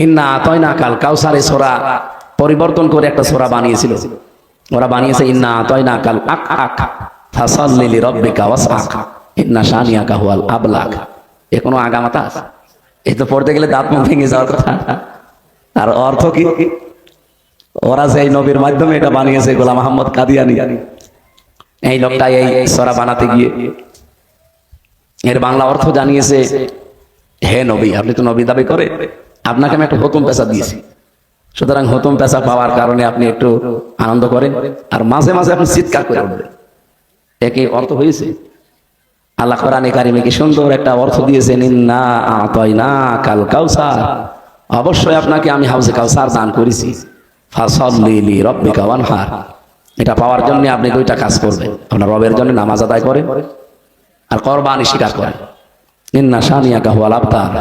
ইন্না আতাইনাকাল কাউসারে সূরা পরিবর্তন করে একটা সূরা বানিয়েছিল। ওরা বানিয়েছে ইন্না আতাইনাকাল আক ফাসাল্লি লিরাব্বিকা ওয়াসআক ইন্না শানিয়াকা হুয়াল আবলাগ। এ কোনো আগামাতা আছে? এই তো পড়তে গেলে দাঁত মুখ ভেঙে যাওয়ার কথা। আর অর্থ কি? ওরা যে নবীর মাধ্যমে এটা বানিয়েছে, গোলাম মোহাম্মদ কাদিয়ানী, এই লোকটা এই সূরা বানাতে গিয়ে এর বাংলা অর্থ জানিয়েছে, হে নবী, আপনি তো নবী দাবি করে, আপনাকে আমি একটা হুকুম পেশা দিয়েছি, সুতরাং হুকুম পেশা পাওয়ার কারণে আপনি একটু আনন্দ করেন আর মাঝে মাঝে আপনি চিৎকার করে উঠবেন। একই অর্থ হয়েছে। আল্লাহ কোরআনে কারিমে কি সুন্দর একটা অর্থ দিয়েছেন, ইন্না আতাইনাকাল কাউসার, অবশ্যই আপনাকে আমি হাউজে কাউসার দান করেছি, ফাসাল্লি লিরাব্বিকা ওয়ানহার। এটা পাওয়ার জন্য আপনি 2টা কাজ করবেন, আপনার রবের জন্য নামাজ আদায় করেন আর কুরবানি স্বীকার করেন। ইন্না শানিয়াকা হুয়াল আবতার।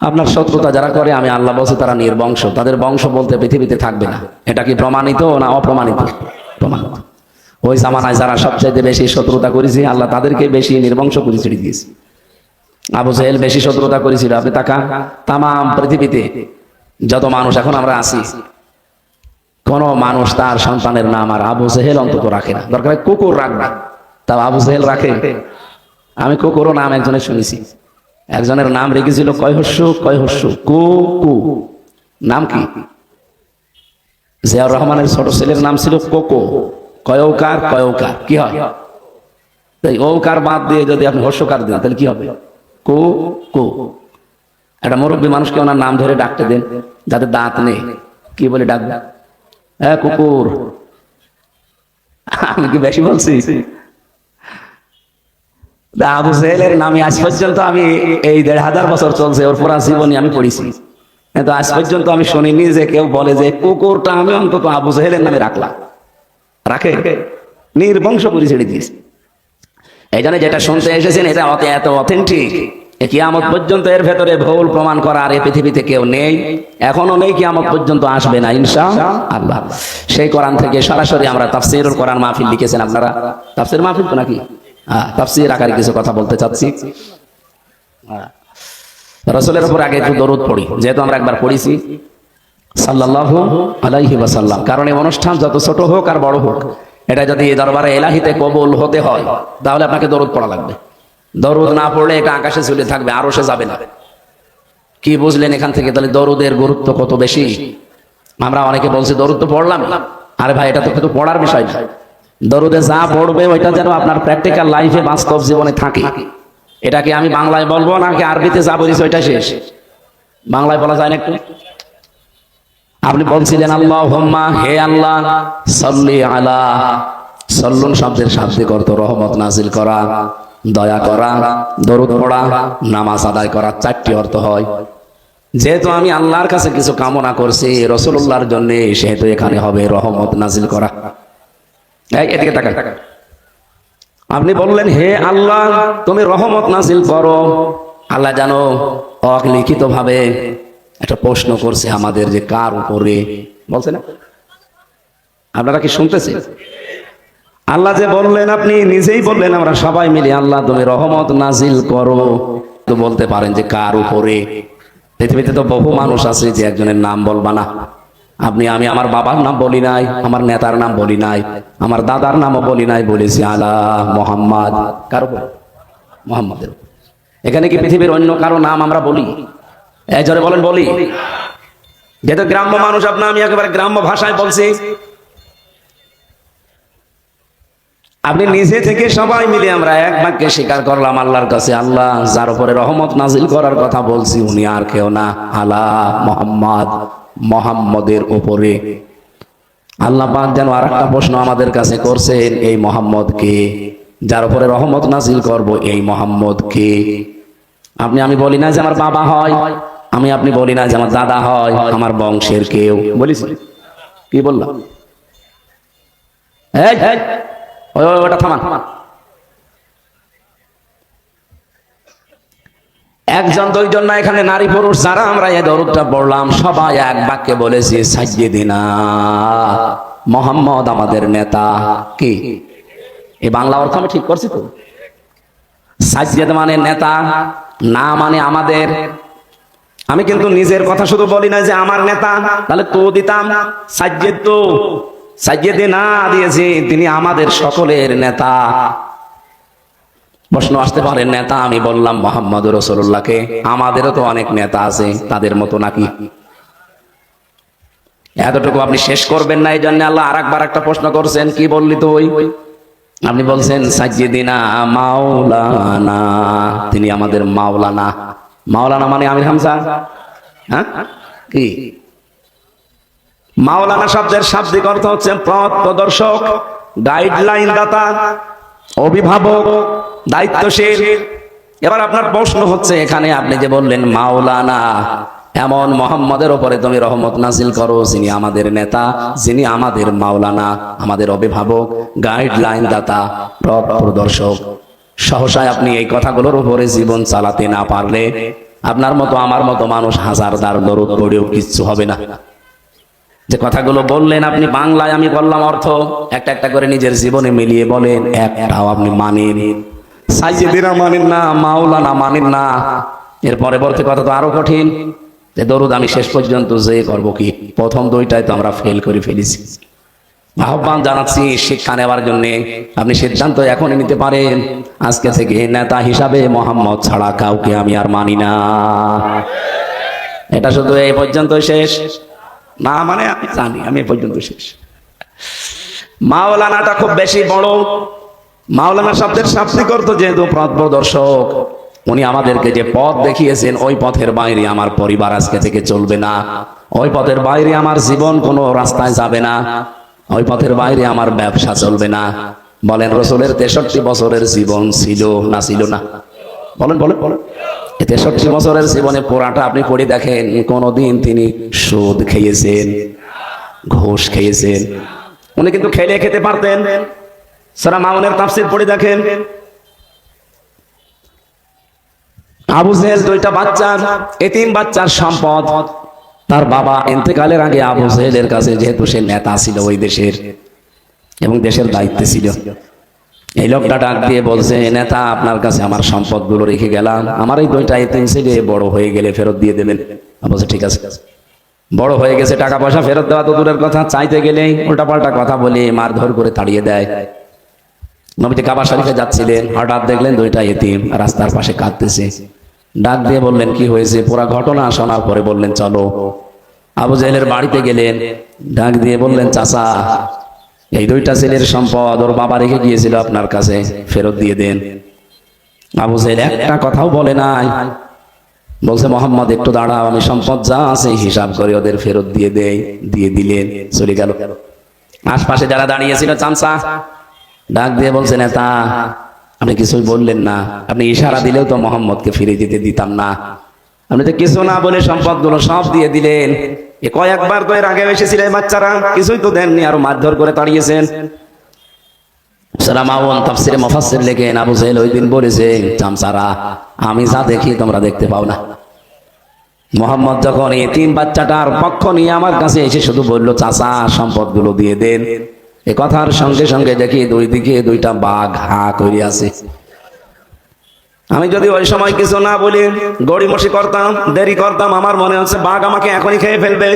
আপনার শত্রুতা যারা করে আমি আল্লাহ বলছি তারা নির্বংশ, তাদের বংশ বলতে পৃথিবীতে থাকবে না। এটা কি প্রমাণিত না অপ্রমাণিত? প্রমাণিত। ওই জামানায় যারা সবচাইতে বেশি শত্রুতা করেছে আল্লাহ তাদেরকে বেশি নির্বংশ করে ছেড়ে দিয়েছে। আবু জেহেল বেশি শত্রুতা করেছিল। আপনি তাকান তাম পৃথিবীতে যত মানুষ এখন আমরা আছি, কোন মানুষ তার সন্তানের নাম আর আবু জেহেল অন্তত রাখে না। দরকার কুকুর রাখবে, তাও আবু জেহেল রাখে? আমি কুকুরও নাম একজনের শুনেছি, একজনের নাম রেখেছিল কয়হস্যু কু কু। নাম কি? জিয়াউর রহমানের ছোট ছেলের নাম ছিল কোকো। কয়ৌকার কয়ৌকার কি হয়? ওকার বাদ দিয়ে যদি আপনি হস্যকার দেন তাহলে কি হবে? কু কু। একটা মুরব্বী মানুষকে ওনার নাম ধরে ডাকতে দেন, যাদের দাঁত নেই, কি বলে ডাকবে? হ্যাঁ কুকুর। আমি কি বেশি বলছি? আবু জেহেলের নামে আজ পর্যন্ত আমি এই 1,500 বছর চলছে ওর পুরা জীবনী আমি পড়েছি, কিন্তু আজ পর্যন্ত আমি শুনিনি যে কেউ বলে যে কুকুরটা আমি অন্তত আবু জেহেলের নামে রাখলাম। রাখে? নির্বংশ করে ছেড়ে দিয়েছে। এই জন্য যেটা শুনতে এসেছেন এটা এত অথেন্টিক, কিয়ামত পর্যন্ত এর ভেতরে ভুল প্রমাণ করার এই পৃথিবীতে কেউ নেই, এখনো নেই, কিয়ামত পর্যন্ত আসবে না ইনশাআল্লাহ। সেই কোরআন থেকে সরাসরি আমরা তাফসীরুল কোরআন মাহফিল লিখেছেন আপনারা। তাফসীর মাহফিল তো নাকি? তাফসীর আকারে কিছু কথা বলতে চাচ্ছি। রাসূলের উপর আগে একটু দরুদ পড়ি, যেহেতু আমরা একবার পড়েছি সাল্লাল্লাহু আলাইহি ওয়াসাল্লাম। কারণ এই অনুষ্ঠান যত ছোট হোক আর বড় হোক, এটা যদি দরবারে এলাহিতে কবুল হতে হয় তাহলে আপনাকে দরুদ পড়া লাগবে। দরুদ না পড়লে এটা আকাশে ঝুলে থাকবে, আরশে যাবে না। কি বুঝলেন এখান থেকে? তাহলে দরুদের গুরুত্ব কত বেশি। আমরা অনেকে বলছি দরুদ তো পড়লাম, আরে ভাই এটা তো কিন্তু পড়ার বিষয় না। দরুদে যা পড়বে ওইটা যেন আপনার প্র্যাকটিক্যাল লাইফে বাস্তব জীবনে থাকে। এটাকে আমি বাংলায় বলবো নাকি আরবিতে যা বলিস ওইটা শেষ? বাংলায় বলা যায় না একটু? আপনি বলছিলেন আল্লাহুম্মা, হে আল্লাহ, সাল্লি আলা, সাল্লুন শব্দের শাব্দিক অর্থ রহমত নাজিল করা, দয়া করা, দরুদ পড়া, নামাজ আদায় করা, চারটি অর্থ হয়। যেহেতু আমি আল্লাহর কাছে কিছু কামনা করছি রাসূলুল্লাহর জন্য, সেহেতু এখানে হবে রহমত নাজিল করা। এদিকে তাকান। আপনি বললেন হে আল্লাহ তুমি রহমত নাজিল করো। আল্লাহ জানো অলিখিত ভাবে একটা প্রশ্ন করছে আমাদের, যে কার উপরে বলছে না? আপনারা কি শুনতেছেন? আল্লাহ যে বললেন, আপনি নিজেই বললেন আমরা সবাই মিলে আল্লাহ তুমি রহমত নাজিল করো, তো বলতে পারেন যে কার উপরে? পৃথিবীতে তো বহু মানুষ আছে যে একজনের নাম বলবা না। আপনি আমি আমার বাবার নাম বলি নাই, আমার নেতার নাম বলি নাই, আমার দাদার নামও বলি নাই, বলেছি আলা মোহাম্মদ। কার উপর? মোহাম্মদের। এখানে কি পৃথিবীর অন্য কারো নাম আমরা বলি? এই জোরে বলেন বলি? যেহেতু গ্রাম্য মানুষ আপনার, আমি একেবারে গ্রাম্য ভাষায় বলছি। আপনি নিজে থেকে সবাই মিলে আমরা এক বাক্যে স্বীকার করলাম আল্লাহর কাছে, আল্লাহ যার উপরে রহমত নাজিল করার কথা বলছি উনি আর কেউ না, আলা মোহাম্মদ, মোহাম্মদের উপরে। আল্লাহ পাক যেন আরেকটা প্রশ্ন আমাদের কাছে করছেন, এই মোহাম্মদ কে? যার উপরে রহমত নাজিল করব এই মোহাম্মদ কে? আমি বলি না যে আমার বাবা হয়, আপনি বলি না যে আমার দাদা হয়, আমার বংশের কেউ। বলিস কি বললাম? ওটা থামান। একজন দুইজন না, এখানে নারী পুরুষ যারা আমরা এই দরুদটা পড়লাম সবাই এক বাক্যে বলেছি সাইয়্যিদিনা মুহাম্মদ আমাদের নেতা। কি এই বাংলা অর্থ আমি ঠিক করছি তো? সাইয়্যিদ মানে নেতা, না মানে আমাদের। আমি কিন্তু নিজের কথা শুধু বলি না যে আমার নেতা, তাহলে তো দিতাম সাইয়্যিদ, তো সাইয়্যিদিনা দিয়েছি, তিনি আমাদের সকলের নেতা। প্রশ্ন আসতে পারে নেতা আমি বললাম মুহাম্মদ রাসূলুল্লাহকে, আমাদেরও তো অনেক নেতা আছে, তাদের মতো নাকি? এতটুকু আপনি শেষ করবেন না, এই জন্য আল্লাহ আরেকবার একটা প্রশ্ন করছেন, কি বললি তুই? আপনি বলছেন সাইয়্যিদিনা মাওলানা, তিনি আমাদের মাওলানা। মাওলানা মানে আমির হামজা? হ্যাঁ কি? মাওলানা শব্দের শাব্দিক অর্থ হচ্ছে পথ প্রদর্শক, গাইডলাইন দাতা, অভিভাবক, দায়িত্বশীল। এবার আপনার প্রশ্ন হচ্ছে, এখানে আপনি যে বললেন মাওলানা, এমন মোহাম্মদের উপরে তুমি রহমত নাজিল করো যিনি আমাদের নেতা, যিনি আমাদের মাওলানা, আমাদের অভিভাবক, গাইডলাইন দাতা, পথ প্রদর্শক। সহসায় আপনি এই কথাগুলোর উপরে জীবন চালাতে না পারলে আপনার মতো আমার মতো মানুষ হাজার দার দরুদ পড়েও কিচ্ছু হবে না। যে কথাগুলো বললেন আপনি বাংলায়, আমি বললাম অর্থ, একটা একটা করে নিজের জীবনে মিলিয়ে বলেন, একটাও আপনি মানেন। সাইয়্যিদিনা মানেন না, মাওলানা মানেন না। এর পরবর্তী কথা তো আরো কঠিন, যে দরুদ আমি শেষ পর্যন্ত যে করবো কি? প্রথম দুইটাই তো আমরা ফেল করে ফেলেছি। আহ্বান জানাচ্ছি শিক্ষা নেওয়ার জন্য, আপনি সিদ্ধান্ত এখনই নিতে পারেন, আজকে থেকে নেতা হিসাবে মোহাম্মদ ছাড়া কাউকে আমি আর মানি না। এটা শুধু এই পর্যন্ত শেষ না, মানে আমি জানি আমি এই পর্যন্ত শেষ। মাওলানাটা খুব বেশি বড়। মাওলানা শব্দের শাব্দিক অর্থ যেহেতু পথ প্রদর্শক, উনি আমাদেরকে যে পথ দেখিয়েছেন, ওই পথের বাইরে আমার পরিবার আজকে থেকে চলবে না, ওই পথের বাইরে আমার জীবন কোনো রাস্তায় যাবে না, ওই পথের বাইরে আমার ব্যবসা চলবে না। বলেন রাসূলের 63 বছরের জীবন ছিল না ছিল না? বলেন বলেন বলেন। 63 বছরের জীবনে পুরাটা আপনি পড়ে দেখেন, কোনদিন তিনি সুদ খেয়েছেন, ঘুষ খেয়েছেন? উনি কিন্তু খেলে খেতে পারতেন। সূরা মাউনের তাফসীর পড়ে দেখেন, আবু জেহেল দুইটা বাচ্চা, এতিম বাচ্চার সম্পদ, তার বাবা ইন্তেকালের আগে আবু জেহেলের কাছে, যেহেতু সে নেতা ছিল ওই দেশের এবং দেশের দায়িত্বে ছিল, এই লোকটা ডাক দিয়ে বলছে, নেতা আপনার কাছে আমার সম্পদগুলো রেখে গেলাম, আমার এই দুইটা এতিম ছেলে বড় হয়ে গেলে ফেরত দিয়ে দেবেন। বলছে ঠিক আছে। বড় হয়ে গেছে, টাকা পয়সা ফেরত দেওয়া তো দূরের কথা, চাইতে গেলেই উল্টাপাল্টা কথা বলে মারধর করে তাড়িয়ে দেয়। নবীজি কাবা শরীফে যাচ্ছিলেন, হঠাৎ দেখলেন দুইটা এতিম রাস্তার পাশে কাঁদতেছে। ডাক দিয়ে বললেন কি হয়েছে? পুরা ঘটনা শোনার পরে বললেন চলো আবু জেহেলের বাড়িতে গেলেন, ডাক দিয়ে বললেন, চাচা এই দুইটা ছেলের সম্পদ ওর বাবা রেখে গিয়েছিল আপনার কাছে, ফেরত দিয়ে দেন। আবু জেহেল একটা কথাও বলে নাই, বলছে মোহাম্মদ একটু দাঁড়াও, আমি সম্পদ যা আছে হিসাব করে ওদের ফেরত দিয়ে দেই। দিয়ে দিলেন, চলে গেল। আশপাশে যারা দাঁড়িয়েছিল চামচা ডাক দিয়ে বলছে, নেতা আপনি কিছুই বললেন না, আপনি ইশারা দিলেও তো মোহাম্মদকে ফিরে দিতে দিতাম না, আপনি তো কিছু না বলে সম্পদগুলো সব দিয়ে দিলেন। এ কয়েকবার তো এর আগে এসেছিলেন বাচ্চারা, কিছুই তো দেননি, আরো মারধর করে তাড়িয়েছেন। তাফসীরে মুফাসসির লেখেন, আবু জেহেল ওই দিন বলেছে, চামচারা আমি যা দেখি তোমরা দেখতে পাও না। মোহাম্মদ যখন এতিম বাচ্চাটার পক্ষ নিয়ে আমার কাছে এসে শুধু বলল, চাচা সম্পদগুলো দিয়ে দেন, এ কথার সঙ্গে সঙ্গে দেখি দুই দিকে দুইটা বাঘ হা করে আছে। আমি যদি ওই সময় কিছু না বলি, গড়িমসি করতাম, দেরি করতাম, আমার মনে হচ্ছে বাঘ আমাকে এখনই খেয়ে ফেলবে।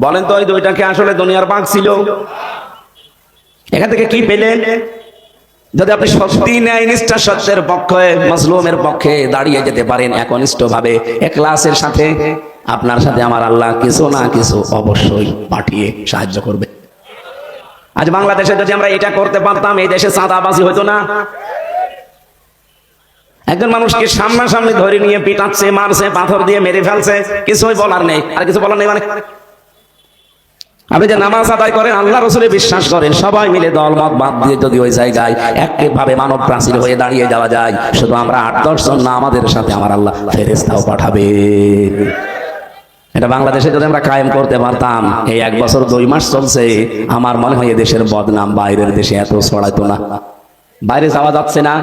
বলেন তো ওই দুইটাকে আসলে দুনিয়ার বাঘ ছিল? এখান থেকে কি পেলেন? যদি আপনি সত্যি ন্যায় নিষ্ঠা সত্যের পক্ষে, মাজলুমের পক্ষে দাঁড়িয়ে যেতে পারেন একনিষ্ঠ ভাবে, ইখলাসের সাথে, আপনার সাথে আমার আল্লাহ কিছু না কিছু অবশ্যই পাঠিয়ে সাহায্য করবে। আজ বাংলাদেশে যদি আমরা এটা করতে পারতাম, এই দেশে চাঁদাবাজি হতো না। একজন মানুষকে সামনাসামনি ধরে নিয়ে পিটাচ্ছে, মারছে, পাথর দিয়ে মেরে ফেলছে, কিছুই বলার নেই। আর কিছু বলার নেই মানে আপনি যে নামাজ আদায় করেন, আল্লাহ রসুলে বিশ্বাস করেন, সবাই মিলে দলমত বাদ দিয়ে যদি ওই জায়গায় একভাবে মানব প্রাচীর হয়ে দাঁড়িয়ে যাওয়া যায়, শুধু আমরা 8-10 জন না, আমাদের সাথে আমার আল্লাহ ফেরেশতাও পাঠাবে। এটা বাংলাদেশে যদি আমরা কায়েম করতে পারতাম, এই 1 বছর 2 মাস চলছে, আমার মনে হয় দেশের বদনাম বাইরের দেশে এত ছড়াইতো না। বাইরে যাওয়া যাচ্ছে না,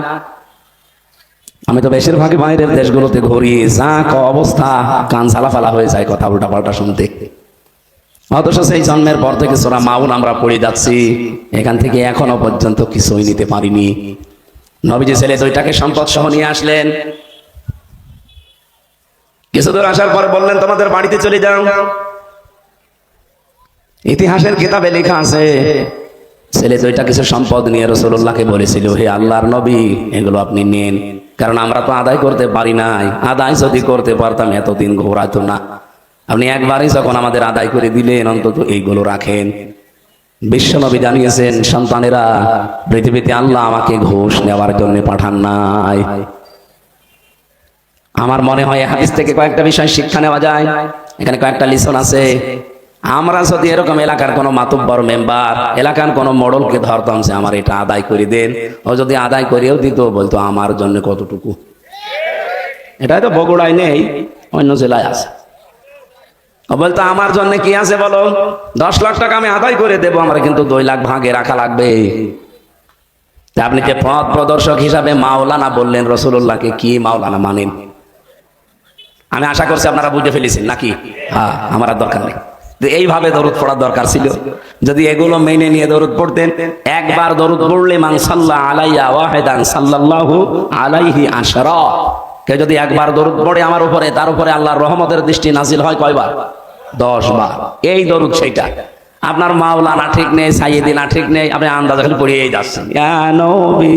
আমি তো বেশিরভাগই বাইরের দেশগুলোতে ঘুরি, যা অবস্থা, কান ঝালাফালা হয়ে যায় কথা উল্টা পাল্টা শুনতে। অথচ সেই জন্মের পর থেকে সূরা মাউন আমরা পড়ে যাচ্ছি, এখান থেকে এখনো পর্যন্ত কিছুই নিতে পারিনি। নবীজি ছেলে দুইটাকে সম্পদ সহ নিয়ে আসলেন, কিছু দূর আসার পরে বললেন, তোমাদের বাড়িতে চলে যাও। ইতিহাসের কিতাবে লেখা আছে, ছেলে দুইটা কিছু সম্পদ নিয়ে রাসূলুল্লাহকে বলেছিল, হে আল্লাহর নবী এগুলো আপনি নেন, কারণ আমরা তো আদায় করতে পারি নাই, আদায় যদি করতে পারতাম এতদিন ঘোরাতো না। আপনি একবারই যখন আমাদের আদায় করে দিলেন, অন্তত এইগুলো রাখেন। বিশ্বনবী জানিয়েছেন, সন্তানেরা পৃথিবীতে আল্লাহ আমাকে ঘুষ নেওয়ার জন্য পাঠান নাই। আমার মনে হয় হাদিস থেকে কয়েকটা বিষয় শিক্ষা নেওয়া যায়, এখানে কয়েকটা লিসন আছে। আমরা যদি এরকম এলাকার কোনো মাতব্বর মেম্বার, এলাকার কোনো মডলকে ধরতাম যে আমার এটা আদায় করে দেন, ও যদি আদায় করেও দিত, বলতো আমার জন্য কতটুকু। এটাই তো বগুড়ায় নেই, অন্য জেলায় আছে। ও বলতো আমার জন্য কি আছে বলো, 10 লাখ টাকা আমি আদায় করে দেবো, আমার কিন্তু 2 লাখ ভাগে রাখা লাগবে। আপনি যে পথ প্রদর্শক হিসাবে মাওলানা বললেন রাসূলুল্লাহকে, কি মাওলানা মানেন? আমি আশা করছি আপনারা বুঝে ফেলেছেন নাকি? হ্যাঁ, আমার আর দরকার নেই। এইভাবে দরুদ পড়ার দরকার ছিল। যদি এগুলো মেনে নিয়ে দরুদ পড়তেন, একবার দরুদ পড়লে মান সাল্লা আলাইয়া ওয়াহিদান সাল্লাল্লাহু আলাইহি আশরা, কেউ যদি একবার দরুদ পড়ে আমার উপরে, তার উপরে আল্লাহর রহমতের দৃষ্টি নাজিল হয় কয়বার? 10 বার। এই দরুদ সেইটা। আপনার মাওলানা ঠিক নেই, সাইয়েদিনা ঠিক নেই, আপনি আন্দাজ খালি পড়িয়েই যাচ্ছেন, ইয়া নবী।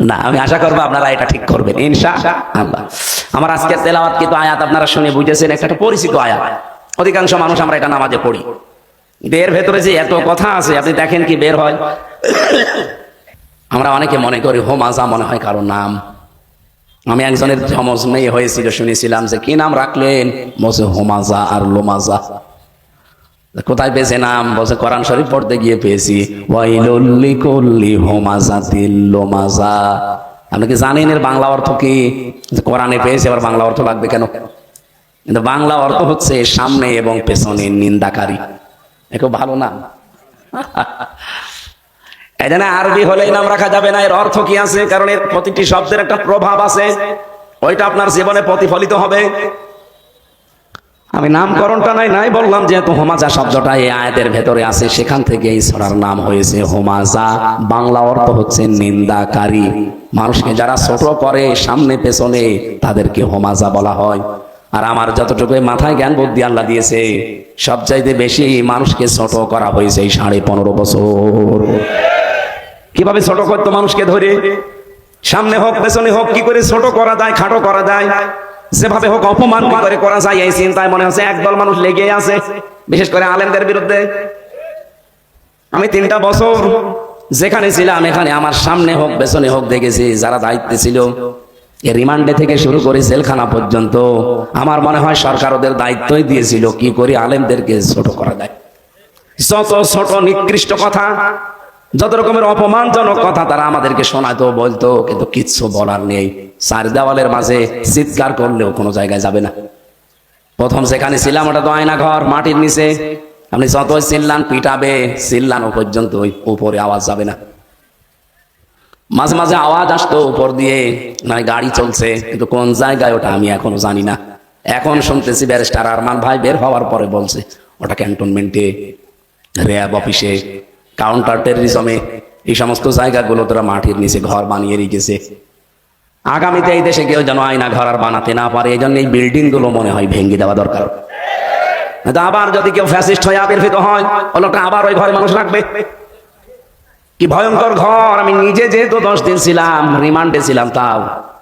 না, আমি আশা করবো আপনারা এটা ঠিক করবেন ইনশাআল্লাহ। আমার আজকের তেলাওয়াত কিন্তু আয়াত আপনারা শুনে বুঝেছেন, একটা পরিচিত আয়াত, অধিকাংশ মানুষ আমরা এটা নামাজে পড়ি। এর ভেতরে যে এত কথা আছে, আপনি দেখেন কি বের হয়। আমরা অনেকে মনে করি হোমাজা মনে হয় কারো নাম। আমি একজনের জমজ মেয়ে হয়েছিল, শুনেছিলাম যে কি নাম রাখলেন, বলছে হোমাজা আর লোমাজা। কোথায় পেয়েছে নাম? বলছে কোরআন শরীফ পড়তে গিয়ে পেয়েছি, ওয়াইলুল লিকুল্লি হোমাজাতিল লোমাজা। আপনি কি জানেন এর বাংলা অর্থ কি? কোরআনে পেয়েছে, আবার বাংলা অর্থ লাগবে কেন? কিন্তু বাংলা অর্থ হচ্ছে সামনে এবং পেছনে নিন্দাকারী। একটু ভালো নাম। এই জন্য আরবি হলে নাম রাখা যাবে না। এর অর্থ কি আছে? কারণ এর প্রতিটি শব্দের একটা প্রভাব আছে, ওইটা আপনার জীবনে প্রতিফলিত হবে। আমি নামকরণটা নাই বললাম, যেহেতু হোমাজা শব্দটা এই আয়াতের ভেতরে আছে, সেখান থেকে এই সূরার নাম হয়েছে হোমাজা। বাংলা অর্থ হচ্ছে নিন্দাকারী। মানুষকে যারা ছোট করে সামনে পেছনে, তাদেরকে হোমাজা বলা হয়। আর আমার যতটুকু মাথায় জ্ঞান বুদ্ধি আল্লাহ দিয়েছে, সবচাইতে বেশি মানুষকে ছোট করা হয়েছে এই 15.5 বছর। কিভাবে ছোট করতো মানুষকে ধরে, সামনে হোক পেছনে হোক, কি করে ছোট করা যায়, খাটো করা যায়। যেভাবে হোক অপমান কি করে করা যায় এই চিন্তায় মনে হচ্ছে একদল মানুষ লেগে আছে, বিশেষ করে আলেমদের বিরুদ্ধে। আমি 3টা বছর যেখানে ছিলাম, এখানে আমার সামনে হোক পেছনে হোক দেখেছি যারা দায়িত্বে ছিল, রিমান্ডে থেকে শুরু করে জেলখানা পর্যন্ত, আমার মনে হয় সরকার ওদের দায়িত্বই দিয়েছিল কি করে আলেমদেরকে ছোট করা যায়। যত ছোট নিকৃষ্ট কথা, যত রকমের অপমানজনক কথা তারা আমাদেরকে শোনাতো, বলতো, কিন্তু কিচ্ছু বলার নেই। 4 দেওয়ালের মাঝে চিৎকার করলেও কোনো জায়গায় যাবে না। প্রথম যেখানে ছিলাম ওটা তো আয়না ঘর, মাটির নিচে। আপনি যতই চিল্লান, পিটাবে, চিল্লানো পর্যন্ত ওই উপরে আওয়াজ যাবে না। মাঝে মাঝে আওয়াজ আসতো উপর দিয়ে, নয় গাড়ি চলছে, কিন্তু কোন জায়গায় ওটা আমি এখনো জানি না। এখন শুনতেছি ব্যারিস্টার আরমান ভাই বের হওয়ার পরে বলছে ওটা ক্যান্টনমেন্টে, র্যাব অফিসে, কাউন্টার টেররিজমে, এই সমস্ত জায়গাগুলো তোরা মাটির নিচে ঘর বানিয়ে রেখেছে। আগামীতে এই দেশে কেউ যেন আয়না ঘর আর বানাতে না পারে, এই জন্য এই বিল্ডিং গুলো মনে হয় ভেঙে দেওয়া দরকার। আবার যদি কেউ ফ্যাসিস্ট হয়ে আবির্ভূত হয়, ও লোকটা আবার ওই ঘরে মানুষ রাখবে। কি ভয়ঙ্কর ঘর! আমি নিজে যেহেতু 10 দিন ছিলাম, রিমান্ডে ছিলাম, তাও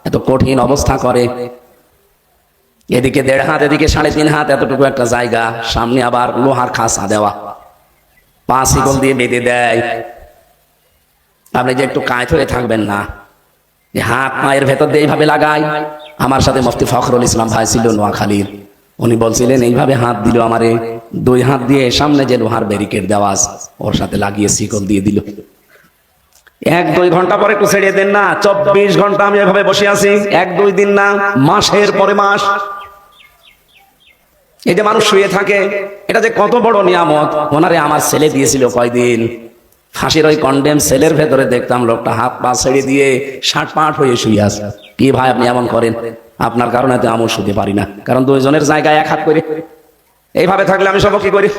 এত কঠিন অবস্থা করে। এদিকে 1.5 হাত, এদিকে 3.5 হাত, এতটুকু একটা জায়গা, সামনে আবার লোহার খাঁচা দেওয়া, 5 শিকল দিয়ে বেঁধে দেয়। আপনি যে একটু কাঁচ হয়ে থাকবেন না, হাত পায়ের ভেতর দিয়ে এইভাবে লাগায়। আমার সাথে মুফতি ফখরুল ইসলাম ভাই ছিল নোয়াখালীর, উনি বলছিলেন এইভাবে হাত দিল আমারে, 2 হাত দিয়ে সামনে যে লোহার ব্যারিকেড দেওয়া আছে ওর সাথে লাগিয়ে শিকল দিয়ে দিল। 1-2 ঘন্টা পরে একটু ছেড়ে দেন না, 24 ঘন্টা আমি এভাবে বসে আছি। 1-2 দিন না, মাসের পরে মাস। এই যে মানুষ শুয়ে থাকে, এটা যে কত বড় নিয়ামত। ওনারে আমার ছেলে দিয়েছিল কয়দিন, ফাঁসির ওই কন্ডেম সেলের ভেতরে দেখতাম লোকটা হাত পা ছেড়ে দিয়ে 60 হয়ে শুয়ে আছে। কি ভাই আপনি এমন করেন? আপনার কারণে তো আমি শুতে পারি না, কারণ 2 জনের জায়গায় 1 হাত করে। এইভাবে থাকলে আমি সব কি করি?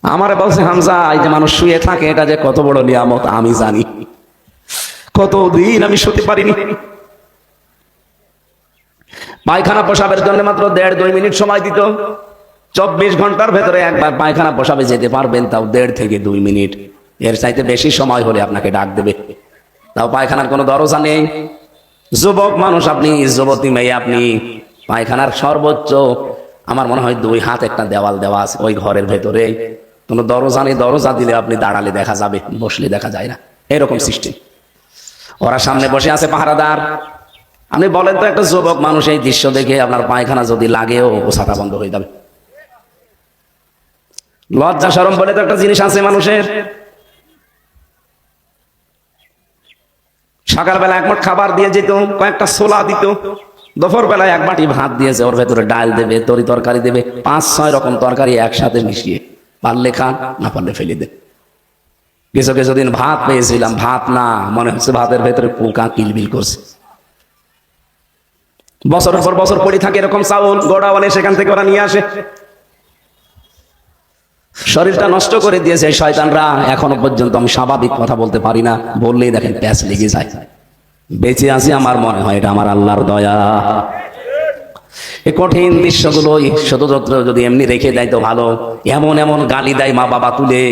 আমারে বলছে হামজা, এই যে মানুষ শুয়ে থাকে এটা যে কত বড় নিয়ামত আমি জানি। কতদিন আমি শুতে পারিনি। পায়খানা প্রসাবের জন্য মাত্র 1.5-2 মিনিট সময় দিত। 24 ঘন্টার ভেতরে একবার পায়খানা প্রসাবে যেতে পারবেন, তাও 1.5 থেকে 2 মিনিট। এর চাইতে বেশি সময় হলে আপনাকে ডাক দেবে, তাও পায়খানার কোনো দরজা নেই। যুবক মানুষ আপনি, যুবতী মেয়ে আপনি, পায়খানার সর্বোচ্চ আমার মনে হয় 2 হাত একটা দেওয়াল দেওয়া আছে ওই ঘরের ভেতরে, কোনো দরজা নেই। দরজা দিলে আপনি দাঁড়ালে দেখা যাবে, বসলে দেখা যায় না, এরকম সিস্টেম। ওরা সামনে বসে আছে পাহারাদার। আপনি বলেন তো, একটা যুবক মানুষ এই দৃশ্য দেখে আপনার পায়খানা যদি লাগেও ছাতা বন্ধ হয়ে যাবে। লজ্জা শরম বলে তো একটা জিনিস আছে মানুষের। সকালবেলা 1 মুঠ খাবার দিয়ে যেত, কয়েকটা ছোলা দিত। দুপুর বেলায় 1 বাটি ভাত দিয়েছে, ওর ভেতরে ডাল দেবে, তরি তরকারি দেবে, 5-6 রকম তরকারি একসাথে মিশিয়ে, পারলে খান, না পারলে ফেলে দেন। কিছু কিছুদিন ভাত পেয়েছিলাম, ভাত না, মনে হচ্ছে ভাতের ভেতরে পোকা কিলবিল করছে। বছরের পর বছর পড়ে থাকে এরকম চাউল, গোডাউনে, সেখান থেকে ওরা নিয়ে আসে। শরীরটা নষ্ট করে দিয়েছে এই শয়তানরা। এখনো পর্যন্ত আমি স্বাভাবিক কথা বলতে পারি না, বললেই দেখেন প্যাঁচ লেগে যায়। বেঁচে আছি আমার মনে হয় এটা আমার আল্লাহর দয়া। এই কঠিন দৃশ্যগুলো শতযত্র যদি এমনি রেখে দেয় তো ভালো। এমন এমন গালি দেয় মা বাবা তুলে।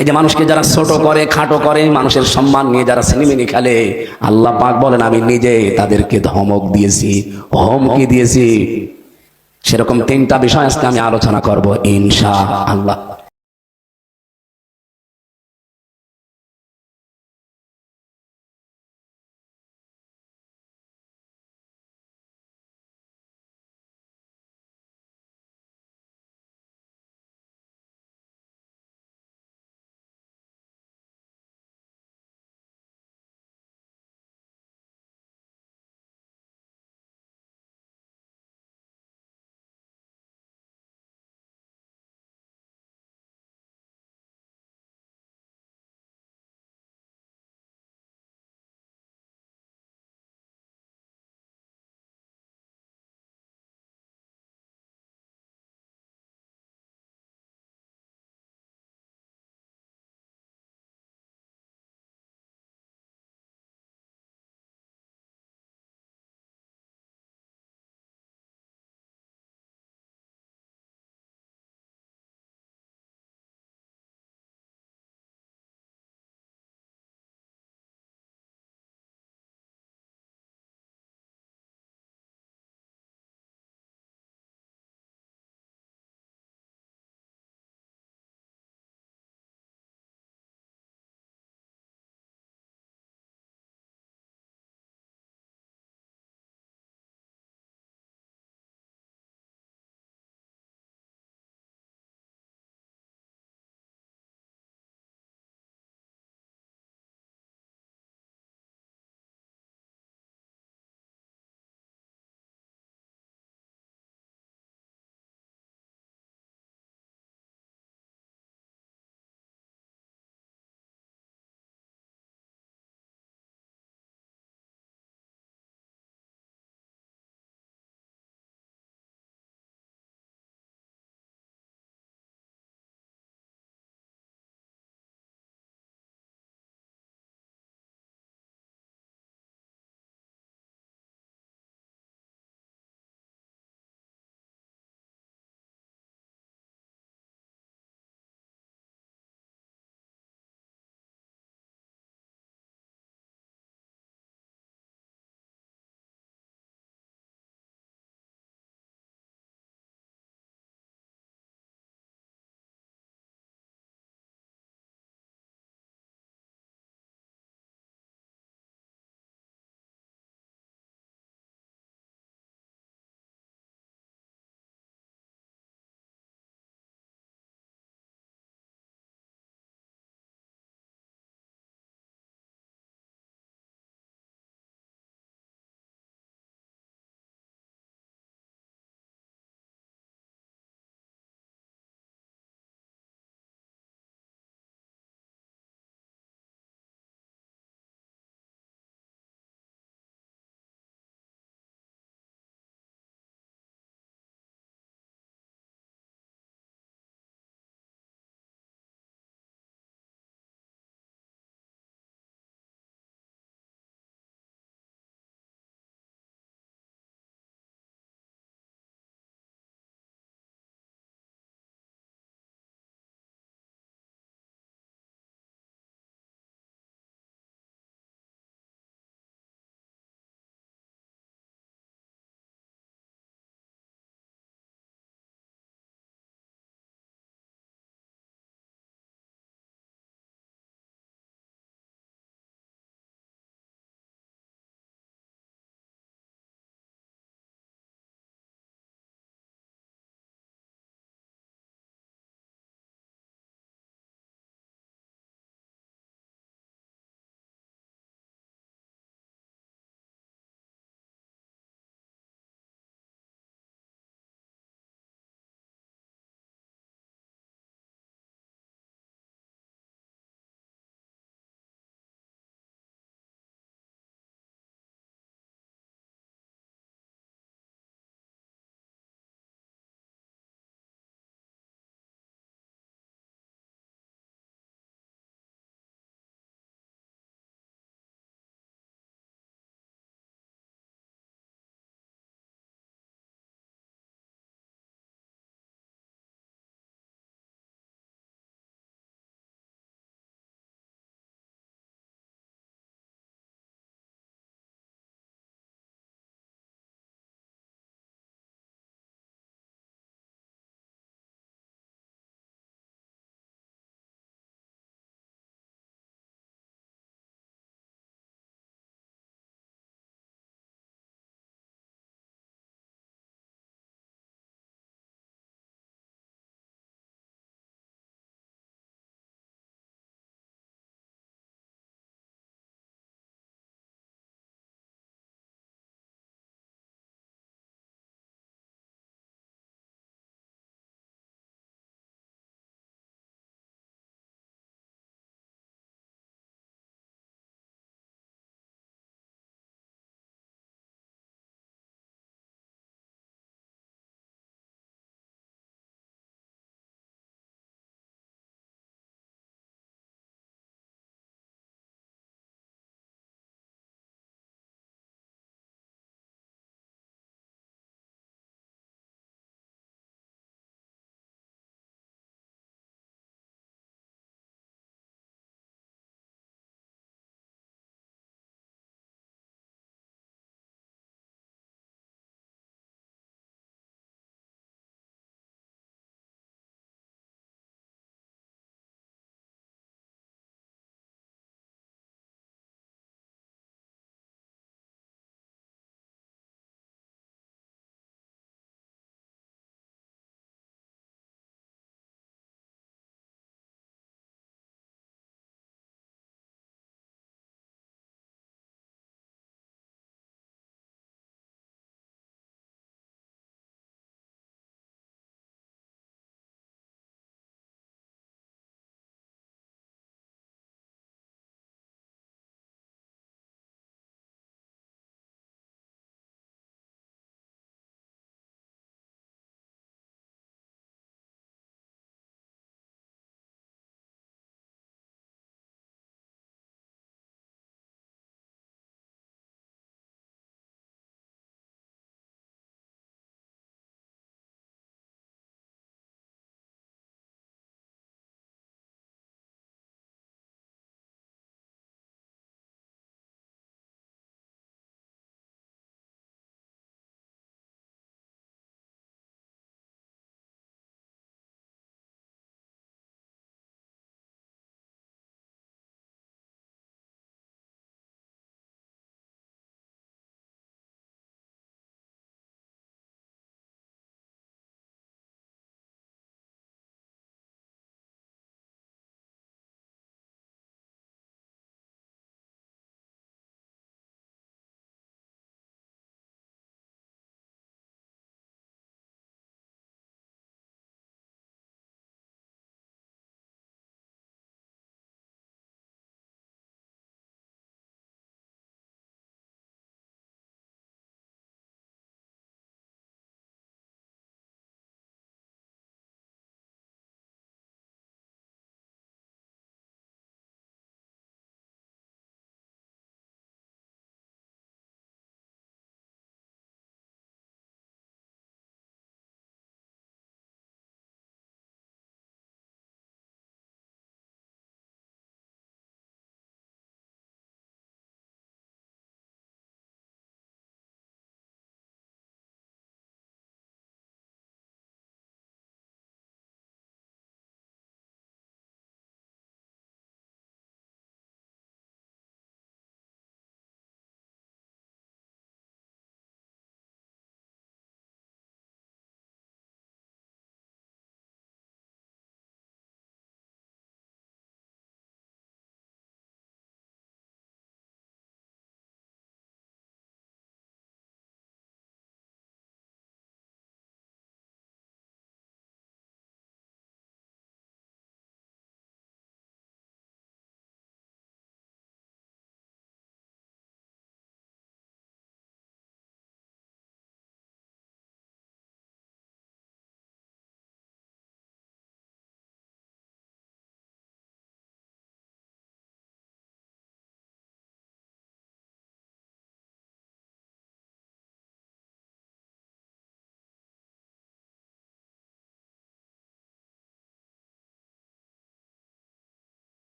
এই যে মানুষকে যারা ছোট করে, খাটো করে, মানুষের সম্মান নিয়ে যারা সিনেমিনি খেলে, আল্লাহ পাক বলেন আমি নিজে তাদেরকে ধমক দিয়েছি, হুমকি দিয়েছি। সেরকম 3টা বিষয় আজকে আমি আলোচনা করব ইনশাআল্লাহ।